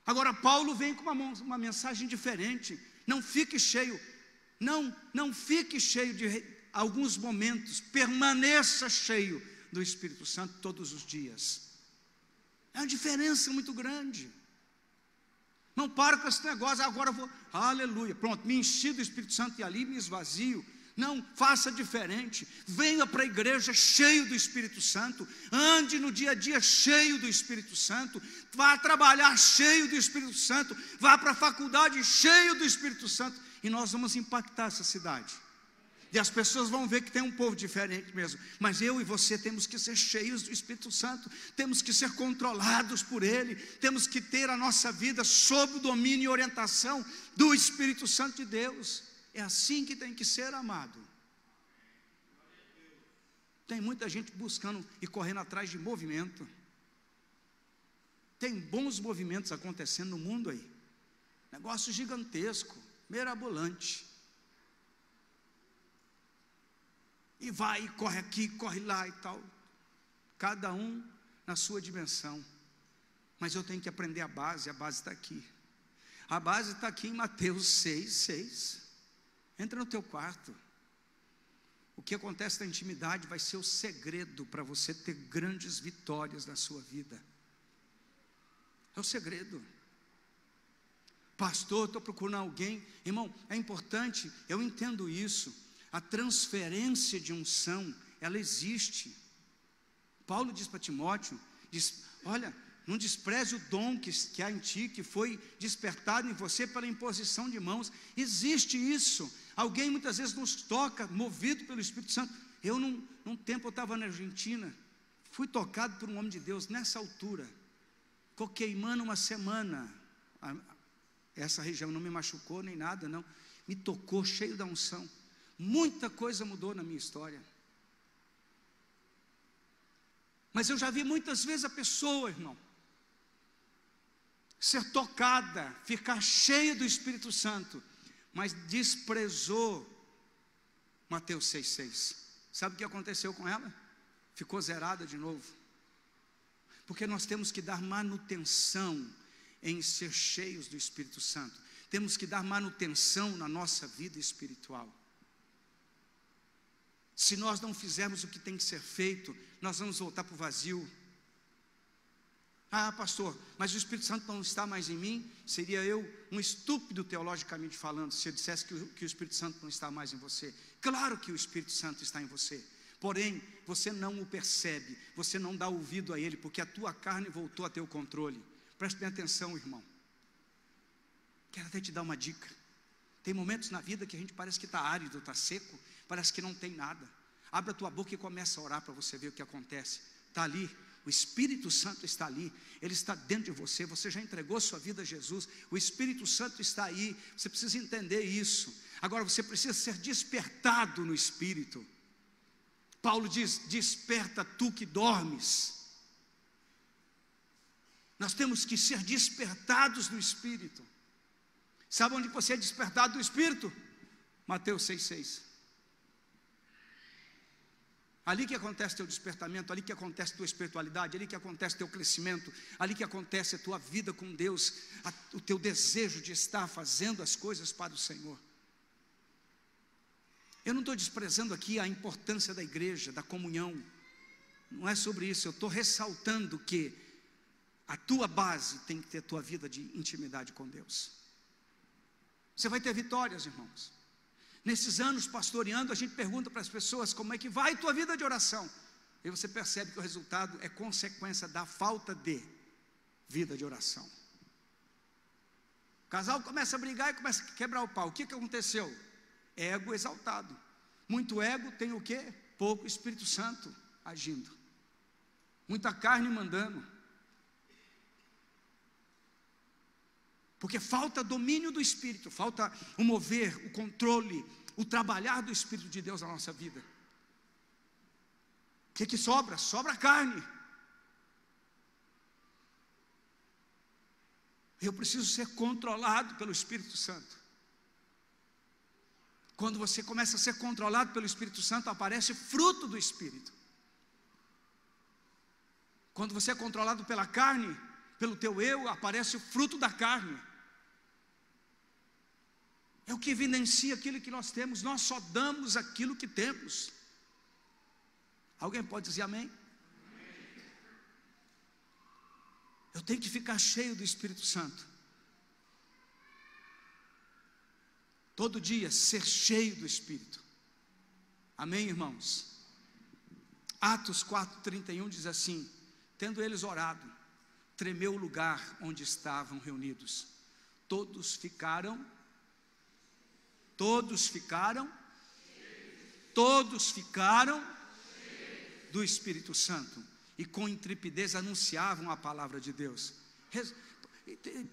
Agora Paulo vem com uma mensagem diferente. Não fique cheio, não fique cheio de alguns momentos, permaneça cheio do Espírito Santo todos os dias. É uma diferença muito grande. Não para com esse negócio, agora eu vou, aleluia, pronto, me enchi do Espírito Santo e ali me esvazio. Não, faça diferente. Venha para a igreja cheio do Espírito Santo. Ande no dia a dia cheio do Espírito Santo. Vá trabalhar cheio do Espírito Santo. Vá para a faculdade cheio do Espírito Santo. E nós vamos impactar essa cidade. E as pessoas vão ver que tem um povo diferente mesmo. Mas eu e você temos que ser cheios do Espírito Santo. Temos que ser controlados por Ele. Temos que ter a nossa vida sob o domínio e orientação do Espírito Santo de Deus. É assim que tem que ser, amado. Tem muita gente buscando e correndo atrás de movimento. Tem bons movimentos acontecendo no mundo aí. Negócio gigantesco, mirabolante. E vai, e corre aqui, corre lá e tal. Cada um na sua dimensão. Mas eu tenho que aprender a base está aqui. A base está aqui em Mateus 6:6. Entra no teu quarto. O que acontece na intimidade vai ser o segredo para você ter grandes vitórias na sua vida. É o segredo. Pastor, estou procurando alguém. Irmão, é importante, eu entendo isso. A transferência de unção, ela existe. Paulo diz para Timóteo, diz, olha, não despreze o dom que há em ti, que foi despertado em você pela imposição de mãos. Existe isso. Alguém muitas vezes nos toca, movido pelo Espírito Santo. Eu, num tempo, eu estava na Argentina, fui tocado por um homem de Deus, nessa altura. Ficou queimando uma semana. Essa região não me machucou nem nada, não. Me tocou, cheio da unção. Muita coisa mudou na minha história. Mas eu já vi muitas vezes a pessoa, irmão, ser tocada, ficar cheia do Espírito Santo, mas desprezou Mateus 6:6. Sabe o que aconteceu com ela? Ficou zerada de novo. Porque nós temos que dar manutenção em ser cheios do Espírito Santo. Temos que dar manutenção na nossa vida espiritual. Se nós não fizermos o que tem que ser feito, nós vamos voltar para o vazio. Ah, pastor, mas o Espírito Santo não está mais em mim? Seria eu um estúpido teologicamente falando, se eu dissesse que o Espírito Santo não está mais em você. Claro que o Espírito Santo está em você, porém, você não o percebe, você não dá ouvido a ele, porque a tua carne voltou a ter o controle. Preste bem atenção, irmão. Quero até te dar uma dica. Tem momentos na vida que a gente parece que está árido, está seco, parece que não tem nada. Abra a tua boca e começa a orar para você ver o que acontece. Está ali. O Espírito Santo está ali, Ele está dentro de você, você já entregou sua vida a Jesus, o Espírito Santo está aí, você precisa entender isso. Agora você precisa ser despertado no Espírito. Paulo diz, desperta tu que dormes. Nós temos que ser despertados no Espírito. Sabe onde você é despertado do Espírito? Mateus 6:6. Ali que acontece teu despertamento, ali que acontece tua espiritualidade, ali que acontece teu crescimento, ali que acontece a tua vida com Deus, o teu desejo de estar fazendo as coisas para o Senhor. Eu não estou desprezando aqui a importância da igreja, da comunhão, não é sobre isso. Eu estou ressaltando que a tua base tem que ter a tua vida de intimidade com Deus. Você vai ter vitórias, irmãos. Nesses anos pastoreando, a gente pergunta para as pessoas como é que vai a tua vida de oração. E você percebe que o resultado é consequência da falta de vida de oração. O casal começa a brigar e começa a quebrar o pau. O que aconteceu? Ego exaltado. Muito ego tem o quê? Pouco Espírito Santo agindo. Muita carne mandando. Porque falta domínio do Espírito, falta o mover, o controle, o trabalhar do Espírito de Deus na nossa vida. O que sobra? Sobra carne. Eu preciso ser controlado pelo Espírito Santo. Quando você começa a ser controlado pelo Espírito Santo, aparece fruto do Espírito. Quando você é controlado pela carne, pelo teu eu, aparece o fruto da carne. É o que evidencia aquilo que nós temos. Nós só damos aquilo que temos. Alguém pode dizer amém? Eu tenho que ficar cheio do Espírito Santo. Todo dia ser cheio do Espírito. Amém, irmãos? Atos 4:31 diz assim: tendo eles orado, tremeu o lugar onde estavam reunidos. Todos ficaram do Espírito Santo, e com intrepidez anunciavam a palavra de Deus.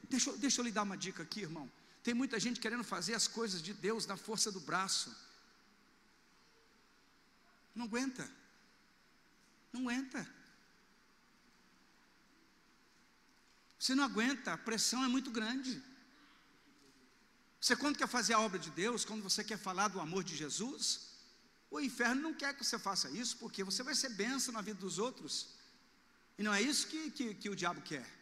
Deixa eu lhe dar uma dica aqui, irmão. Tem muita gente querendo fazer as coisas de Deus na força do braço. Não aguenta. Você não aguenta, a pressão é muito grande. Você, quando quer fazer a obra de Deus, quando você quer falar do amor de Jesus, o inferno não quer que você faça isso, porque você vai ser bênção na vida dos outros, e não é isso que o diabo quer.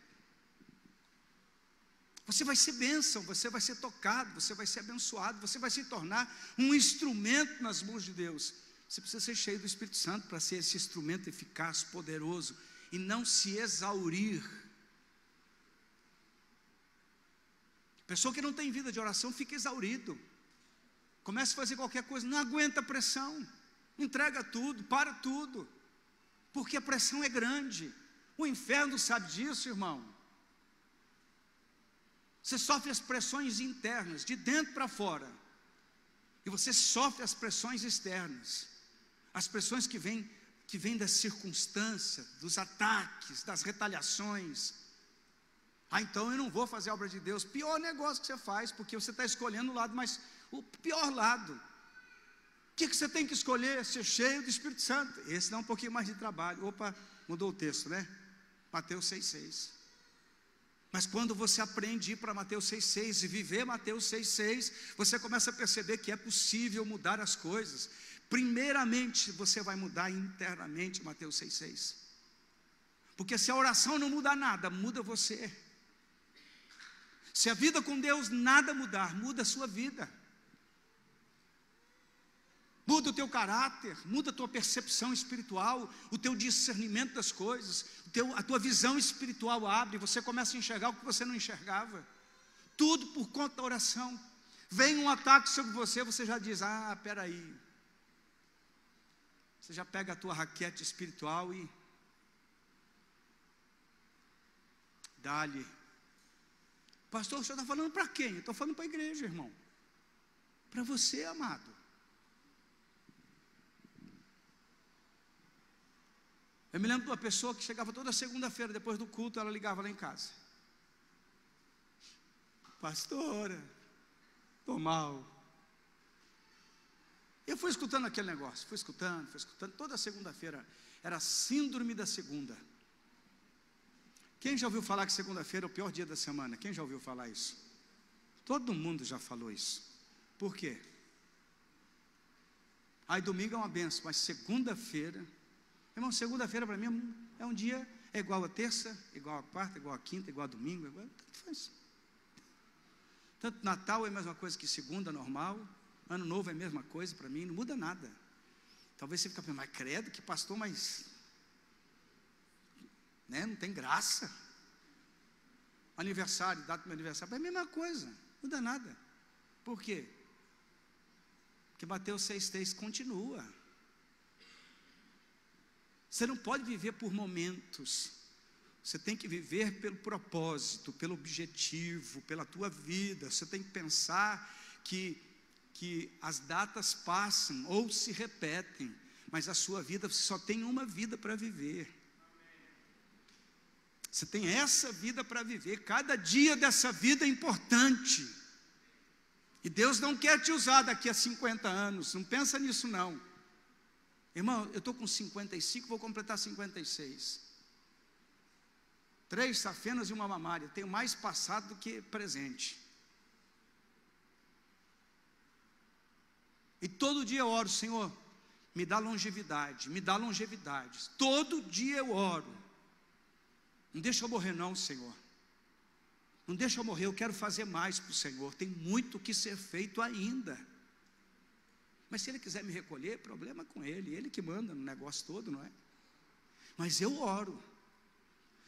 Você vai ser bênção, você vai ser tocado, você vai ser abençoado, você vai se tornar um instrumento nas mãos de Deus. Você precisa ser cheio do Espírito Santo para ser esse instrumento eficaz, poderoso, e não se exaurir. Pessoa que não tem vida de oração fica exaurido, começa a fazer qualquer coisa, não aguenta a pressão, entrega tudo, para tudo, porque a pressão é grande. O inferno sabe disso, irmão. Você sofre as pressões internas, de dentro para fora, e você sofre as pressões externas, as pressões que vêm das circunstâncias, dos ataques, das retaliações. Então eu não vou fazer a obra de Deus. Pior negócio que você faz, porque você está escolhendo o lado, mas o pior lado. O que você tem que escolher? Ser cheio do Espírito Santo. Esse dá um pouquinho mais de trabalho. Opa, mudou o texto, né? Mateus 6,6. Mas quando você aprende a ir para Mateus 6,6 e viver Mateus 6,6, você começa a perceber que é possível mudar as coisas. Primeiramente, você vai mudar internamente Mateus 6,6. Porque se a oração não muda nada, muda você. Se a vida com Deus nada mudar, muda a sua vida. Muda o teu caráter, muda a tua percepção espiritual, o teu discernimento das coisas, a tua visão espiritual abre, você começa a enxergar o que você não enxergava. Tudo por conta da oração. Vem um ataque sobre você, você já diz: peraí. Você já pega a tua raquete espiritual e dá-lhe. Pastor, o senhor está falando para quem? Eu estou falando para a igreja, irmão. Para você, amado. Eu me lembro de uma pessoa que chegava toda segunda-feira, depois do culto, ela ligava lá em casa: pastora, estou mal. Eu fui escutando aquele negócio, fui escutando, toda segunda-feira, era a síndrome da segunda. Quem já ouviu falar que segunda-feira é o pior dia da semana? Quem já ouviu falar isso? Todo mundo já falou isso. Por quê? Aí domingo é uma benção, mas segunda-feira, irmão, segunda-feira para mim é um dia, é igual a terça, igual a quarta, igual a quinta, igual a domingo, tanto faz. Tanto Natal é a mesma coisa que segunda, normal. Ano novo é a mesma coisa para mim, não muda nada. Talvez você fique pensando: mas credo, que pastor, mas não tem graça. Aniversário, data do meu aniversário, é a mesma coisa, não muda nada. Por quê? Porque Mateus 6,3 continua. Você não pode viver por momentos, você tem que viver pelo propósito, pelo objetivo, pela tua vida. Você tem que pensar que as datas passam ou se repetem, mas a sua vida, você só tem uma vida para viver. Você tem essa vida para viver, cada dia dessa vida é importante, e Deus não quer te usar daqui a 50 anos, não pensa nisso não. Irmão, eu estou com 55, vou completar 56, 3 safenas e uma mamária, tenho mais passado do que presente, e todo dia eu oro: Senhor, me dá longevidade, todo dia eu oro. Não deixa eu morrer não, Senhor. Não deixa eu morrer, eu quero fazer mais para o Senhor. Tem muito que ser feito ainda. Mas se Ele quiser me recolher, problema com Ele. Ele que manda no negócio todo, não é? Mas eu oro.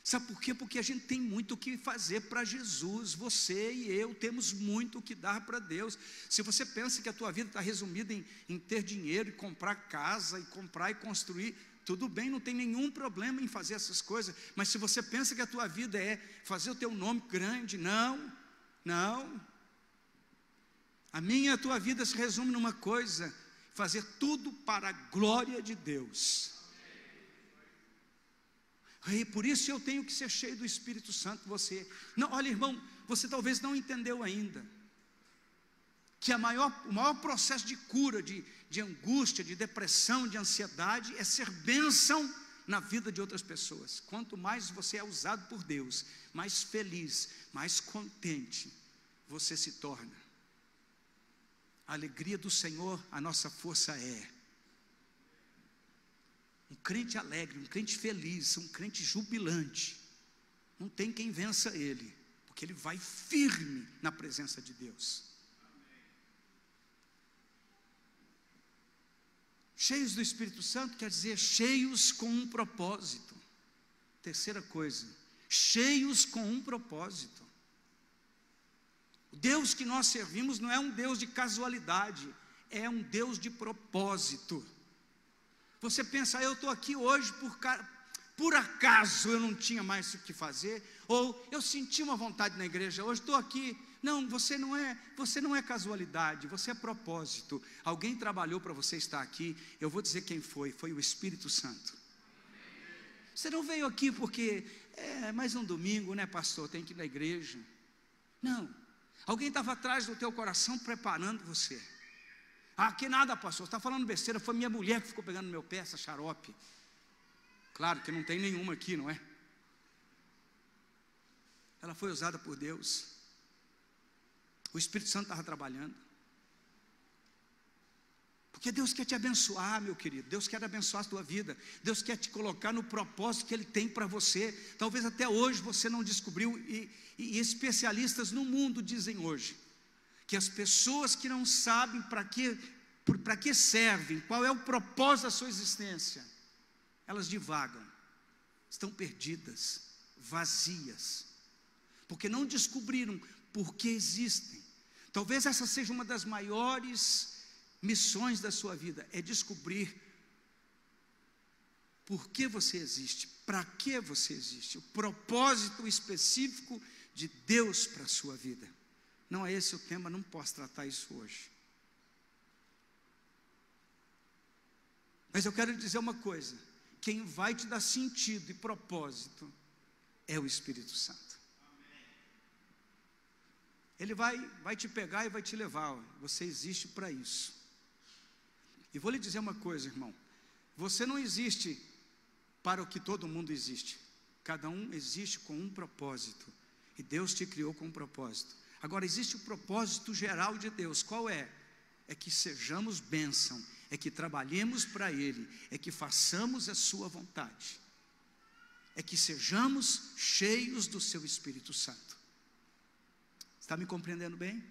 Sabe por quê? Porque a gente tem muito o que fazer para Jesus. Você e eu temos muito o que dar para Deus. Se você pensa que a tua vida está resumida em ter dinheiro, e comprar casa, e comprar e construir, tudo bem, não tem nenhum problema em fazer essas coisas. Mas se você pensa que a tua vida é fazer o teu nome grande, não. A minha e a tua vida se resume numa coisa: fazer tudo para a glória de Deus. E por isso eu tenho que ser cheio do Espírito Santo. Você não, olha, irmão, você talvez não entendeu ainda que o maior processo de cura, de angústia, de depressão, de ansiedade, é ser bênção na vida de outras pessoas. Quanto mais você é usado por Deus, mais feliz, mais contente você se torna. A alegria do Senhor, a nossa força é. Um crente alegre, um crente feliz, um crente jubilante, não tem quem vença ele, porque ele vai firme na presença de Deus. Cheios do Espírito Santo quer dizer cheios com um propósito. Terceira coisa, cheios com um propósito. O Deus que nós servimos não é um Deus de casualidade, é um Deus de propósito. Você pensa, eu estou aqui hoje por acaso eu não tinha mais o que fazer, ou eu senti uma vontade na igreja, hoje estou aqui. Não, você não é casualidade, você é propósito. Alguém trabalhou para você estar aqui. Eu vou dizer quem foi o Espírito Santo. Você não veio aqui porque é mais um domingo, né, pastor, tem que ir na igreja. Não, alguém estava atrás do teu coração preparando você. Ah, que nada, pastor, você está falando besteira, foi minha mulher que ficou pegando no meu pé, essa xarope. Claro que não tem nenhuma aqui, não é? Ela foi usada por Deus. O Espírito Santo estava trabalhando. Porque Deus quer te abençoar, meu querido. Deus quer abençoar a tua vida. Deus quer te colocar no propósito que Ele tem para você. Talvez até hoje você não descobriu, e especialistas no mundo dizem hoje, que as pessoas que não sabem para que servem, qual é o propósito da sua existência, elas divagam, estão perdidas, vazias, porque não descobriram por que existem. Talvez essa seja uma das maiores missões da sua vida, é descobrir por que você existe, para que você existe, o propósito específico de Deus para a sua vida. Não é esse o tema, não posso tratar isso hoje. Mas eu quero dizer uma coisa: quem vai te dar sentido e propósito é o Espírito Santo. Ele vai te pegar e vai te levar. Você existe para isso. E vou lhe dizer uma coisa, irmão: você não existe para o que todo mundo existe. Cada um existe com um propósito, e Deus te criou com um propósito. Agora, existe o propósito geral de Deus. Qual é? É que sejamos bênção, é que trabalhemos para Ele, é que façamos a sua vontade, é que sejamos cheios do seu Espírito Santo. Está me compreendendo bem?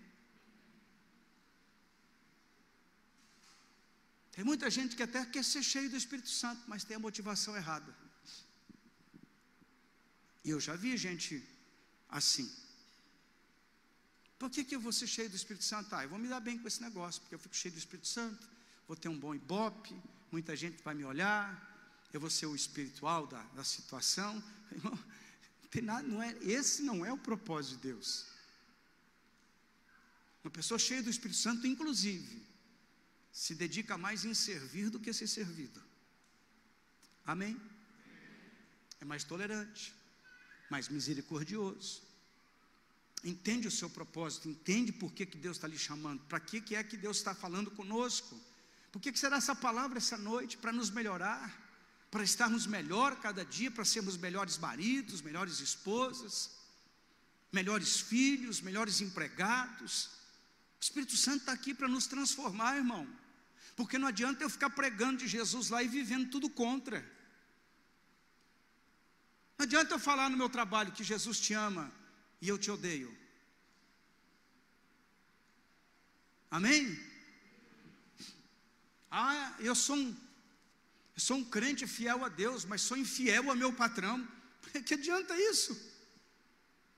Tem muita gente que até quer ser cheio do Espírito Santo, mas tem a motivação errada. E eu já vi gente assim. Por que eu vou ser cheio do Espírito Santo? Eu vou me dar bem com esse negócio, porque eu fico cheio do Espírito Santo, vou ter um bom ibope, muita gente vai me olhar, eu vou ser o espiritual da situação. Irmão, tem nada, esse não é o propósito de Deus. Uma pessoa cheia do Espírito Santo, inclusive, se dedica mais em servir do que ser servido. Amém? É mais tolerante, mais misericordioso, entende o seu propósito, entende por que Deus está lhe chamando, para que é que Deus está falando conosco. Por que será essa palavra essa noite? Para nos melhorar, para estarmos melhor cada dia, para sermos melhores maridos, melhores esposas, melhores filhos, melhores empregados. O Espírito Santo está aqui para nos transformar, irmão, porque não adianta eu ficar pregando de Jesus lá e vivendo tudo contra. Não adianta eu falar no meu trabalho que Jesus te ama e eu te odeio. Amém? Eu sou um crente fiel a Deus, mas sou infiel ao meu patrão. Que adianta isso?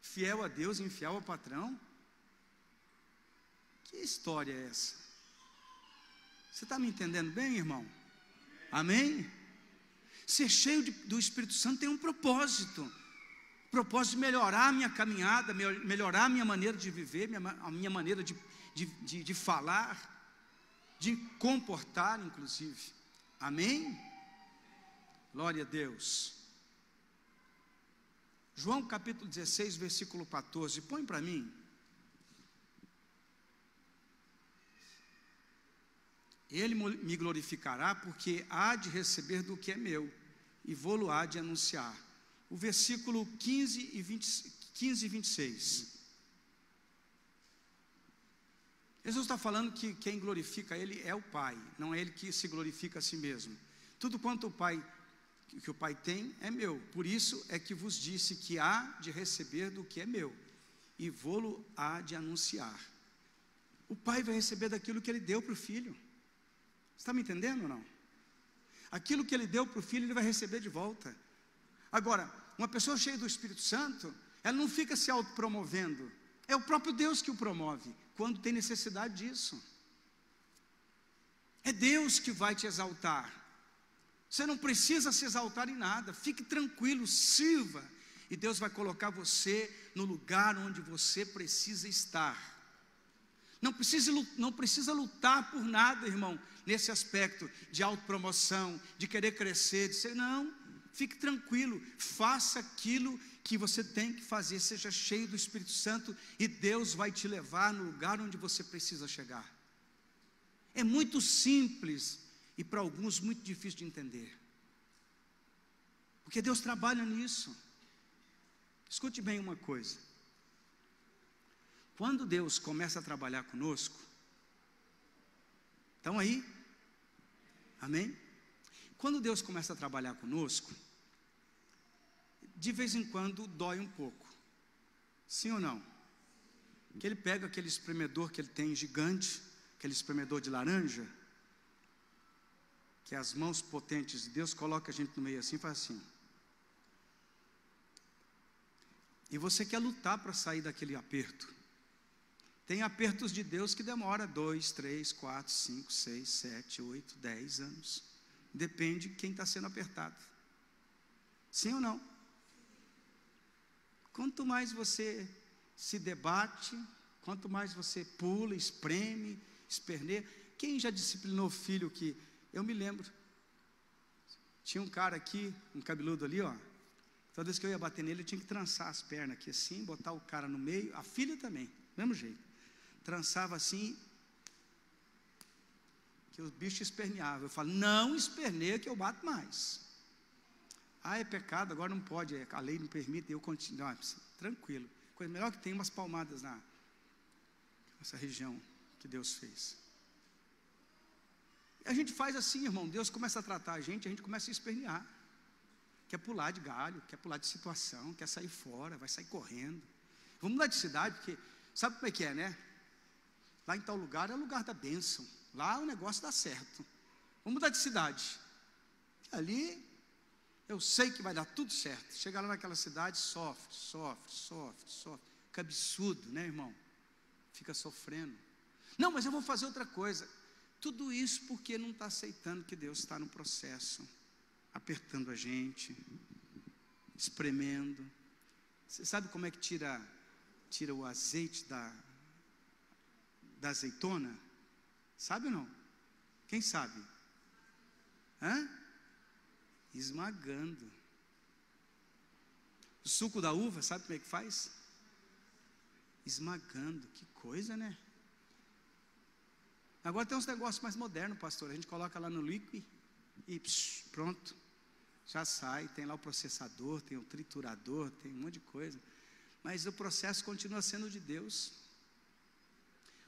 Fiel a Deus, infiel ao patrão? Que história é essa? Você está me entendendo bem, irmão? Amém? Ser cheio do Espírito Santo tem um propósito. Propósito de melhorar a minha caminhada, melhorar a minha maneira de viver, a minha maneira de falar, de comportar, inclusive. Amém? Glória a Deus. João capítulo 16, versículo 14, põe para mim. Ele me glorificará, porque há de receber do que é meu, e vou-lo há de anunciar. O versículo 15 e 26. Jesus está falando que quem glorifica Ele é o Pai, não é Ele que se glorifica a si mesmo. Tudo quanto que o Pai tem é meu, por isso é que vos disse que há de receber do que é meu, e vou-lo há de anunciar. O Pai vai receber daquilo que Ele deu para o Filho. Você está me entendendo ou não? Aquilo que Ele deu para o Filho, Ele vai receber de volta. Agora, uma pessoa cheia do Espírito Santo, ela não fica se autopromovendo, é o próprio Deus que o promove, quando tem necessidade disso. É Deus que vai te exaltar. Você não precisa se exaltar em nada, fique tranquilo, sirva, e Deus vai colocar você no lugar onde você precisa estar. Não precisa lutar por nada, irmão, nesse aspecto de autopromoção, de querer crescer, de ser, não, fique tranquilo, faça aquilo que você tem que fazer, seja cheio do Espírito Santo, e Deus vai te levar no lugar onde você precisa chegar. É muito simples, e para alguns muito difícil de entender, porque Deus trabalha nisso. Escute bem uma coisa, quando Deus começa a trabalhar conosco, estão aí? Amém? Quando Deus começa a trabalhar conosco, de vez em quando dói um pouco, sim ou não? Que Ele pega aquele espremedor que Ele tem gigante, aquele espremedor de laranja, que as mãos potentes de Deus, coloca a gente no meio assim e faz assim. E você quer lutar para sair daquele aperto. Tem apertos de Deus que demora 2, 3, 4, 5, 6, 7, 8, 10 anos. Depende de quem está sendo apertado. Sim ou não? Quanto mais você se debate, quanto mais você pula, espreme, esperneia. Quem já disciplinou o filho que... Eu me lembro, tinha um cara aqui, um cabeludo ali, ó. Toda vez que eu ia bater nele, eu tinha que trançar as pernas aqui assim, botar o cara no meio, a filha também, do mesmo jeito. Trançava assim, que os bichos esperneavam. Eu falo, não esperneia que eu bato mais. Ah, é pecado, agora não pode, a lei não permite, eu continuo. Tranquilo, coisa melhor que tem umas palmadas nessa região que Deus fez. A gente faz assim, irmão, Deus começa a tratar a gente começa a espernear. Quer pular de galho, quer pular de situação, quer sair fora, vai sair correndo. Vamos mudar de cidade, porque sabe como é que é, né? Lá em tal lugar é o lugar da bênção, lá o negócio dá certo. Vamos mudar de cidade. Ali, eu sei que vai dar tudo certo. Chega lá naquela cidade, sofre. Que absurdo, né, irmão? Fica sofrendo. Não, mas eu vou fazer outra coisa. Tudo isso porque não está aceitando que Deus está no processo, apertando a gente, espremendo. Você sabe como é que tira o azeite da azeitona? Sabe ou não? Quem sabe? Esmagando. O suco da uva, sabe como é que faz? Esmagando. Que coisa, né? Agora tem uns negócios mais modernos, pastor. A gente coloca lá no líquido e pronto, já sai. Tem lá o processador, tem o triturador, tem um monte de coisa. Mas o processo continua sendo de Deus.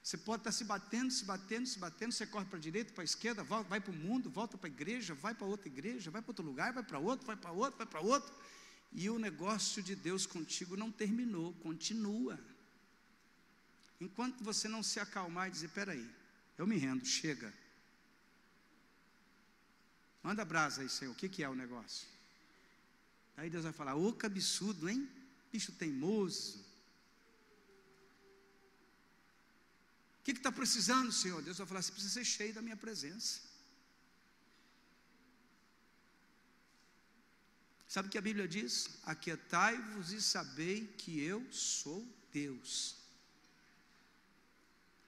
Você pode estar se batendo, você corre para a direita, para a esquerda, vai para o mundo, volta para a igreja, vai para outra igreja, vai para outro lugar, vai para outro, vai para outro. E o negócio de Deus contigo não terminou, continua. Enquanto você não se acalmar e dizer, peraí, eu me rendo, chega. Manda brasa aí, Senhor, o que é o negócio? Aí Deus vai falar: ô cabeçudo, hein? Bicho teimoso. O que está precisando, Senhor? Deus vai falar: você precisa ser cheio da minha presença. Sabe o que a Bíblia diz? Aquietai-vos e sabei que eu sou Deus.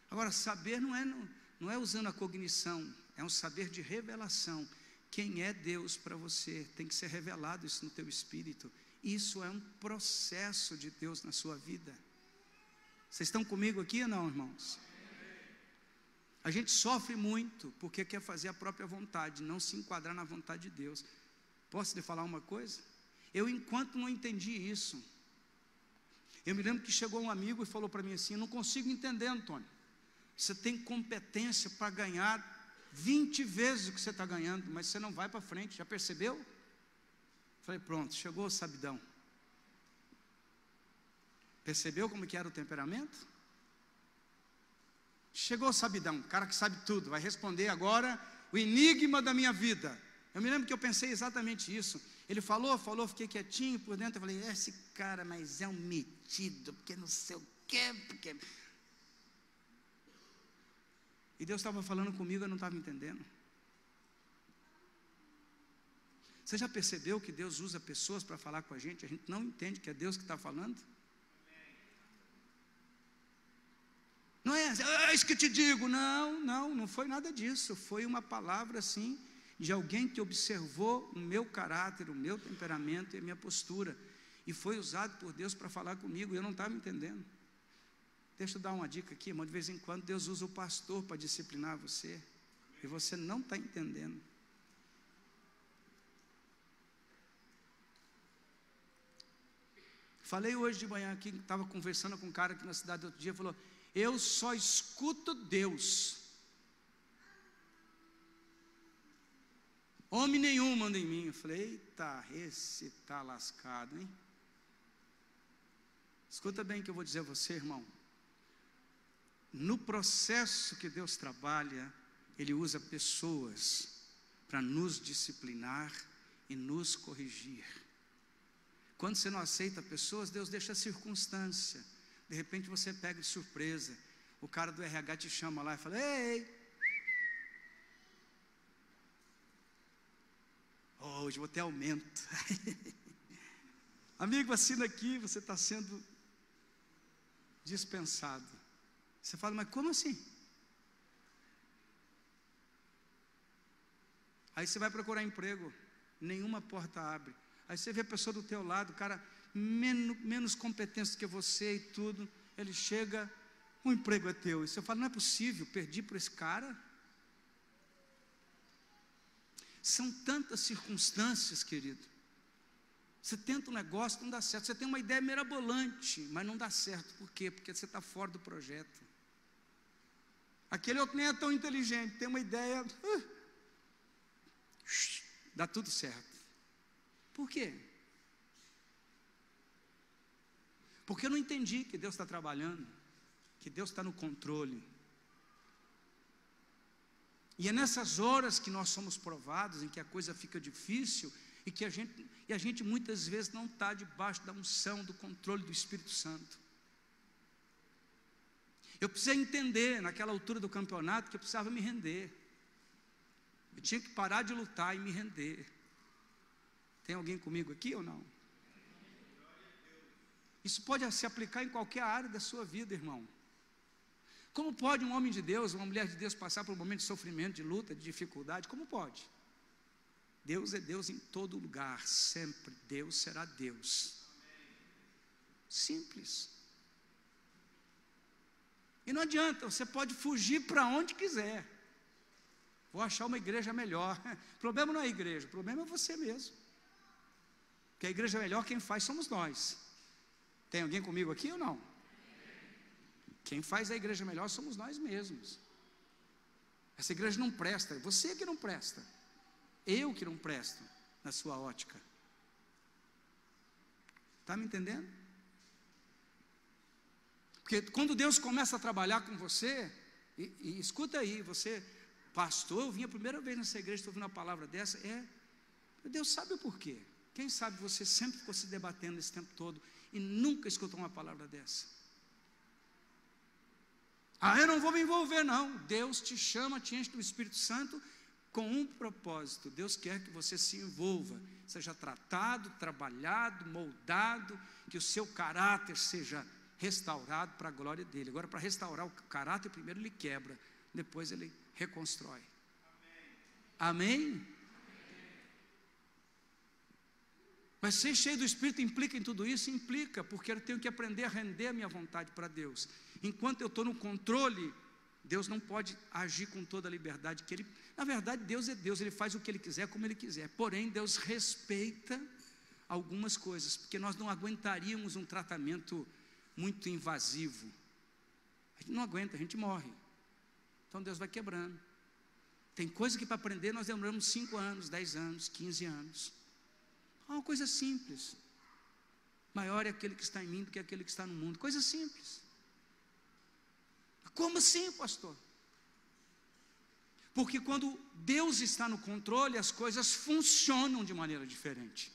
Agora, saber não é usando a cognição, é um saber de revelação. Quem é Deus para você? Tem que ser revelado isso no teu espírito. Isso é um processo de Deus na sua vida. Vocês estão comigo aqui ou não, irmãos? A gente sofre muito porque quer fazer a própria vontade, não se enquadrar na vontade de Deus. Posso lhe falar uma coisa? Eu, enquanto não entendi isso, eu me lembro que chegou um amigo e falou para mim assim: eu não consigo entender, Antônio, você tem competência para ganhar 20 vezes o que você está ganhando, mas você não vai para frente, já percebeu? Falei: pronto, chegou o sabidão. Percebeu como que era o temperamento? Chegou o sabidão, cara que sabe tudo, vai responder agora o enigma da minha vida. Eu me lembro que eu pensei exatamente isso. Ele falou, fiquei quietinho por dentro. Eu falei: esse cara, mas é um metido, porque não sei o quê, porque... E Deus estava falando comigo, eu não estava entendendo. Você já percebeu que Deus usa pessoas para falar com a gente não entende que é Deus que está falando? Não é isso que eu te digo, não foi nada disso. Foi uma palavra assim, de alguém que observou o meu caráter, o meu temperamento e a minha postura, e foi usado por Deus para falar comigo, e eu não estava entendendo. Deixa eu dar uma dica aqui, irmão. De vez em quando Deus usa o pastor para disciplinar você, e você não está entendendo. Falei hoje de manhã aqui, estava conversando com um cara aqui na cidade outro dia, falou: eu só escuto Deus. Homem nenhum manda em mim. Eu falei: eita, esse está lascado, hein? Escuta bem o que eu vou dizer a você, irmão. No processo que Deus trabalha, Ele usa pessoas para nos disciplinar e nos corrigir. Quando você não aceita pessoas, Deus deixa a circunstância. De repente você pega de surpresa, o cara do RH te chama lá e fala: ei, hoje vou ter aumento. Amigo, assina aqui, você está sendo dispensado. Você fala: mas como assim? Aí você vai procurar emprego, nenhuma porta abre. Aí você vê a pessoa do teu lado, o cara menos competente que você e tudo, ele chega, o emprego é teu. E você fala: não é possível, perdi por esse cara. São tantas circunstâncias, querido. Você tenta um negócio, não dá certo. Você tem uma ideia mirabolante, mas não dá certo. Por quê? Porque você está fora do projeto. Aquele outro nem é tão inteligente, tem uma ideia, dá tudo certo. Por quê? Porque eu não entendi que Deus está trabalhando, que Deus está no controle. E é nessas horas que nós somos provados, em que a coisa fica difícil, e que a gente muitas vezes não está debaixo da unção, do controle do Espírito Santo. Eu precisei entender, naquela altura do campeonato, que eu precisava me render. Eu tinha que parar de lutar e me render. Tem alguém comigo aqui ou não? Isso pode se aplicar em qualquer área da sua vida, irmão. Como pode um homem de Deus, uma mulher de Deus passar por um momento de sofrimento, de luta, de dificuldade? Como pode? Deus é Deus em todo lugar, sempre. Deus será Deus. Simples. E não adianta, você pode fugir para onde quiser. Vou achar uma igreja melhor. O problema não é a igreja, o problema é você mesmo. Porque a igreja melhor, quem faz somos nós. Tem alguém comigo aqui ou não? Quem faz a igreja melhor somos nós mesmos. Essa igreja não presta, é você que não presta. Eu que não presto, na sua ótica. Está me entendendo? Porque quando Deus começa a trabalhar com você, e escuta aí, você, pastor, eu vim a primeira vez nessa igreja, estou ouvindo uma palavra dessa, Deus sabe o porquê. Quem sabe você sempre ficou se debatendo esse tempo todo e nunca escutou uma palavra dessa. Eu não vou me envolver, não. Deus te chama, te enche do Espírito Santo com um propósito. Deus quer que você se envolva, seja tratado, trabalhado, moldado, que o seu caráter seja restaurado para a glória dele. Agora, para restaurar o caráter, primeiro ele quebra, depois ele reconstrói. Amém? Mas ser cheio do Espírito implica em tudo isso? Implica, porque eu tenho que aprender a render a minha vontade para Deus. Enquanto eu estou no controle, Deus não pode agir com toda a liberdade que Ele... Na verdade, Deus é Deus, Ele faz o que Ele quiser, como Ele quiser. Porém, Deus respeita algumas coisas, porque nós não aguentaríamos um tratamento muito invasivo. A gente não aguenta, a gente morre. Então Deus vai quebrando. Tem coisa que para aprender nós demoramos 5 anos, 10 anos, 15 anos. É uma coisa simples. Maior é aquele que está em mim do que aquele que está no mundo. Coisa simples. Como assim, pastor? Porque quando Deus está no controle, as coisas funcionam de maneira diferente.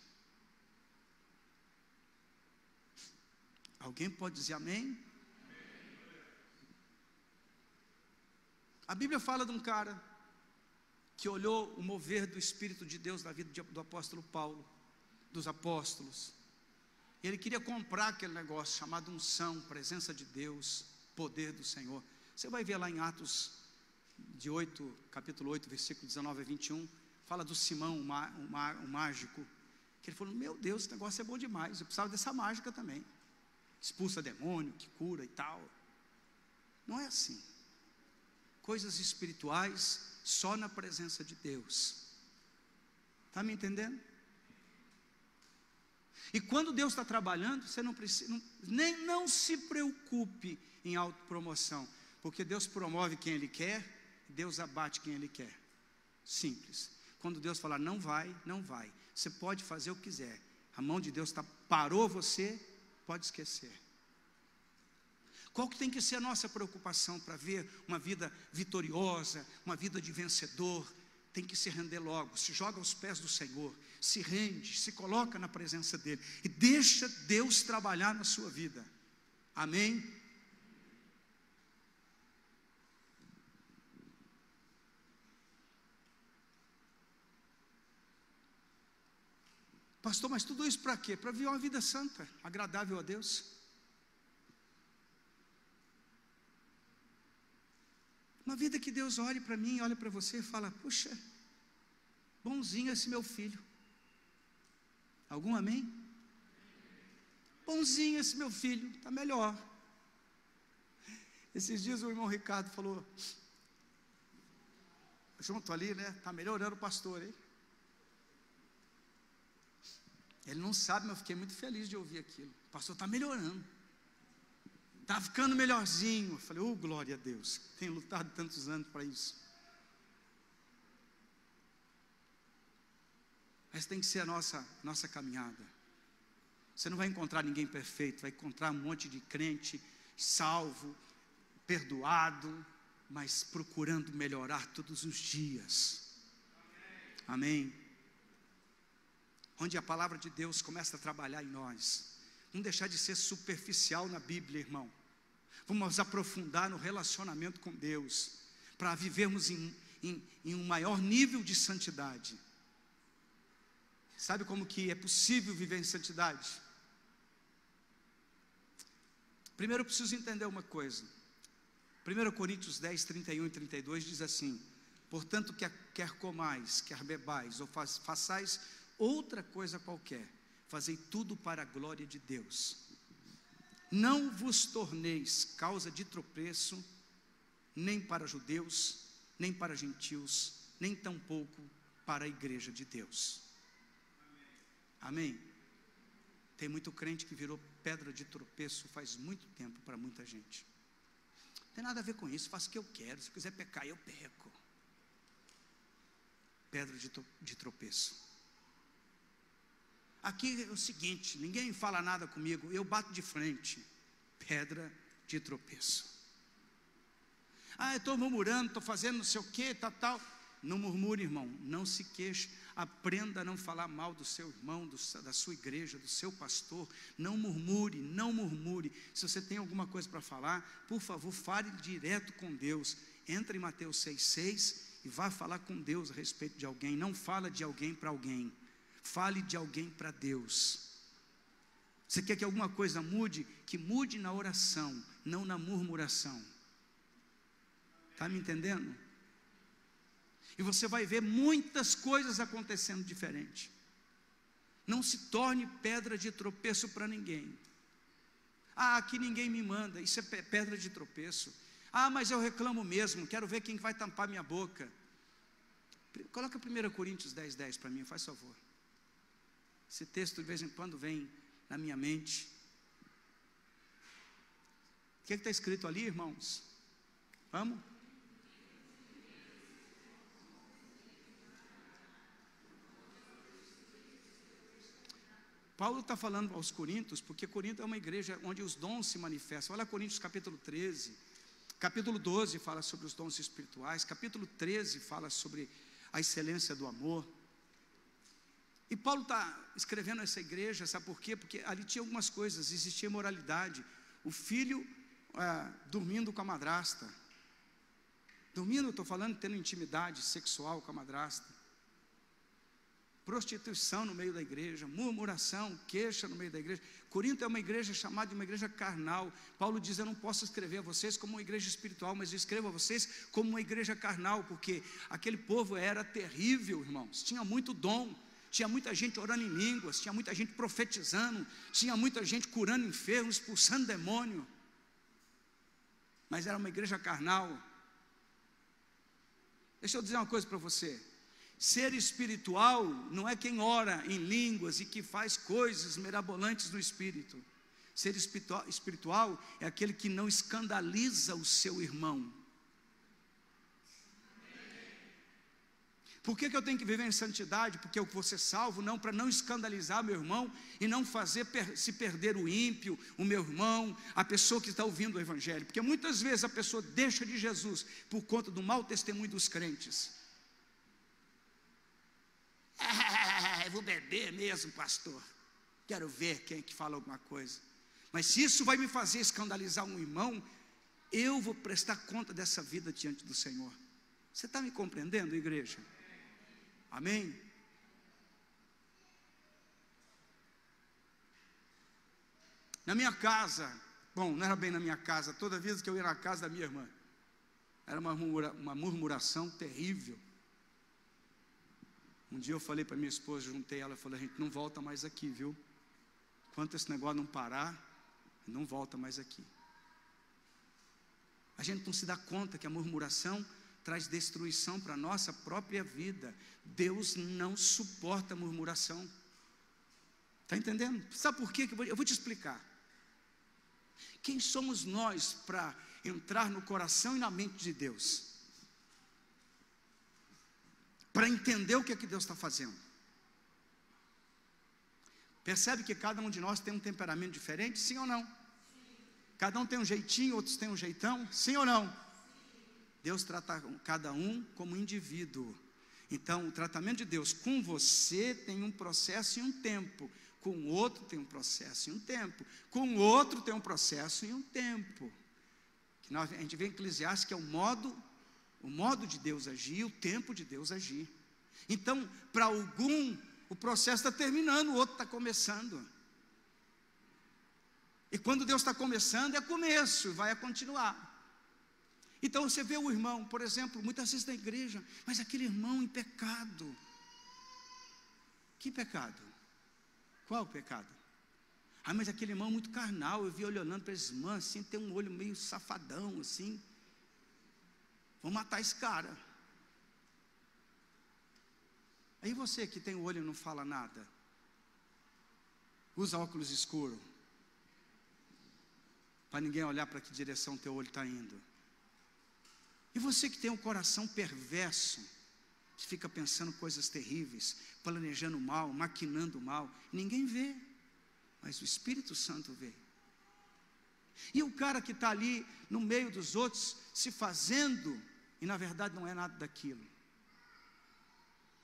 Alguém pode dizer amém? A Bíblia fala de um cara que olhou o mover do Espírito de Deus na vida do apóstolo Paulo, dos apóstolos. Ele queria comprar aquele negócio chamado unção, presença de Deus, poder do Senhor. Você vai ver lá em Atos de 8, capítulo 8, versículo 19 a 21, fala do Simão, o mágico, que ele falou, meu Deus, esse negócio é bom demais, eu precisava dessa mágica também. Expulsa demônio, que cura e tal. Não é assim. Coisas espirituais só na presença de Deus. Está me entendendo? E quando Deus está trabalhando, você não precisa, não se preocupe em autopromoção, porque Deus promove quem Ele quer, Deus abate quem Ele quer. Simples. Quando Deus falar não vai, não vai. Você pode fazer o que quiser. A mão de Deus parou você, pode esquecer. Qual que tem que ser a nossa preocupação para ver uma vida vitoriosa, uma vida de vencedor? Tem que se render logo, se joga aos pés do Senhor, se rende, se coloca na presença dEle e deixa Deus trabalhar na sua vida. Amém? Pastor, mas tudo isso para quê? Para viver uma vida santa, agradável a Deus. Uma vida que Deus olhe para mim, olha para você e fala, puxa, bonzinho esse meu filho. Algum amém? Bonzinho esse meu filho, está melhor. Esses dias o irmão Ricardo falou, junto ali, né? Está melhorando o pastor, hein? Ele não sabe, mas eu fiquei muito feliz de ouvir aquilo. O pastor está melhorando. Está ficando melhorzinho. Eu falei, glória a Deus. Tenho lutado tantos anos para isso. Essa tem que ser a nossa caminhada. Você não vai encontrar ninguém perfeito. Vai encontrar um monte de crente salvo, perdoado, mas procurando melhorar todos os dias. Amém? Onde a palavra de Deus começa a trabalhar em nós. Não deixar de ser superficial na Bíblia, irmão. Vamos aprofundar no relacionamento com Deus, para vivermos em um maior nível de santidade. Sabe como que é possível viver em santidade? Primeiro eu preciso entender uma coisa. 1 Coríntios 10, 31 e 32 diz assim, portanto, quer comais, quer bebais, ou façais outra coisa qualquer, fazei tudo para a glória de Deus. Não vos torneis causa de tropeço, nem para judeus, nem para gentios, nem tampouco para a igreja de Deus. Amém? Tem muito crente que virou pedra de tropeço faz muito tempo para muita gente. Não tem nada a ver com isso, faço o que eu quero, se eu quiser pecar eu peco. Pedra de tropeço. Aqui é o seguinte, ninguém fala nada comigo, eu bato de frente. Pedra de tropeço. Eu estou murmurando, estou fazendo não sei o que, tal. Não murmure, irmão, não se queixe. Aprenda a não falar mal do seu irmão, da sua igreja, do seu pastor. Não murmure, não murmure. Se você tem alguma coisa para falar, por favor, fale direto com Deus. Entre em Mateus 6,6 e vá falar com Deus a respeito de alguém. Não fala de alguém para alguém. Fale de alguém para Deus. Você quer que alguma coisa mude? Que mude na oração, não na murmuração. Está me entendendo? E você vai ver muitas coisas acontecendo diferente. Não se torne pedra de tropeço para ninguém. Ah, aqui ninguém me manda, isso é pedra de tropeço. Ah, mas eu reclamo mesmo, quero ver quem vai tampar minha boca. Coloca 1 Coríntios 10:10 para mim, faz favor. Esse texto de vez em quando vem na minha mente. O que está escrito ali, irmãos? Vamos? Paulo está falando aos Coríntios, porque Corinto é uma igreja onde os dons se manifestam. Olha Coríntios capítulo 13, capítulo 12 fala sobre os dons espirituais, capítulo 13 fala sobre a excelência do amor. E Paulo está escrevendo essa igreja, sabe por quê? Porque ali tinha algumas coisas, existia imoralidade. O filho dormindo com a madrasta. Dormindo, estou falando, tendo intimidade sexual com a madrasta. Prostituição no meio da igreja, murmuração, queixa no meio da igreja. Corinto é uma igreja chamada de uma igreja carnal. Paulo diz, eu não posso escrever a vocês como uma igreja espiritual, mas eu escrevo a vocês como uma igreja carnal, porque aquele povo era terrível, irmãos, tinha muito dom, tinha muita gente orando em línguas, tinha muita gente profetizando, tinha muita gente curando enfermos, expulsando demônio, mas era uma igreja carnal. Deixa eu dizer uma coisa para você. Ser espiritual não é quem ora em línguas e que faz coisas mirabolantes no espírito. Ser espiritual é aquele que não escandaliza o seu irmão. Por que eu tenho que viver em santidade? Porque eu vou ser salvo, não para não escandalizar meu irmão e não fazer se perder o ímpio, o meu irmão, a pessoa que está ouvindo o evangelho. Porque muitas vezes a pessoa deixa de Jesus por conta do mau testemunho dos crentes. Eu vou beber mesmo, pastor. Quero ver quem é que fala alguma coisa. Mas se isso vai me fazer escandalizar um irmão, eu vou prestar conta dessa vida diante do Senhor. Você está me compreendendo, igreja? Amém? Na minha casa, bom, não era bem na minha casa, toda vez que eu ia na casa da minha irmã, era uma murmuração terrível. Um dia eu falei para minha esposa, juntei ela e falei, a gente não volta mais aqui, viu? Enquanto esse negócio não parar, não volta mais aqui. A gente não se dá conta que a murmuração traz destruição para a nossa própria vida. Deus não suporta a murmuração. Está entendendo? Sabe por quê? Eu vou te explicar. Quem somos nós para entrar no coração e na mente de Deus? Para entender o que é que Deus está fazendo. Percebe que cada um de nós tem um temperamento diferente? Sim ou não? Sim. Cada um tem um jeitinho, outros têm um jeitão? Sim ou não? Sim. Deus trata cada um como indivíduo. Então, o tratamento de Deus com você tem um processo e um tempo. Com o outro tem um processo e um tempo. Com o outro tem um processo e um tempo. A gente vê em Eclesiastes que é o modo de Deus agir, o tempo de Deus agir. Então, para algum, o processo está terminando, o outro está começando. E quando Deus está começando, é começo, vai continuar. Então você vê o irmão, por exemplo, muitas vezes na igreja, mas aquele irmão em pecado. Que pecado? Qual o pecado? Ah, mas aquele irmão muito carnal, eu vi ele olhando para esse irmão assim, tem um olho meio safadão assim. Vou matar esse cara. Aí você que tem o olho e não fala nada, usa óculos escuros, para ninguém olhar para que direção teu olho está indo. E você que tem um coração perverso, que fica pensando coisas terríveis, planejando mal, maquinando mal, ninguém vê, mas o Espírito Santo vê. E o cara que está ali no meio dos outros, se fazendo, e na verdade não é nada daquilo.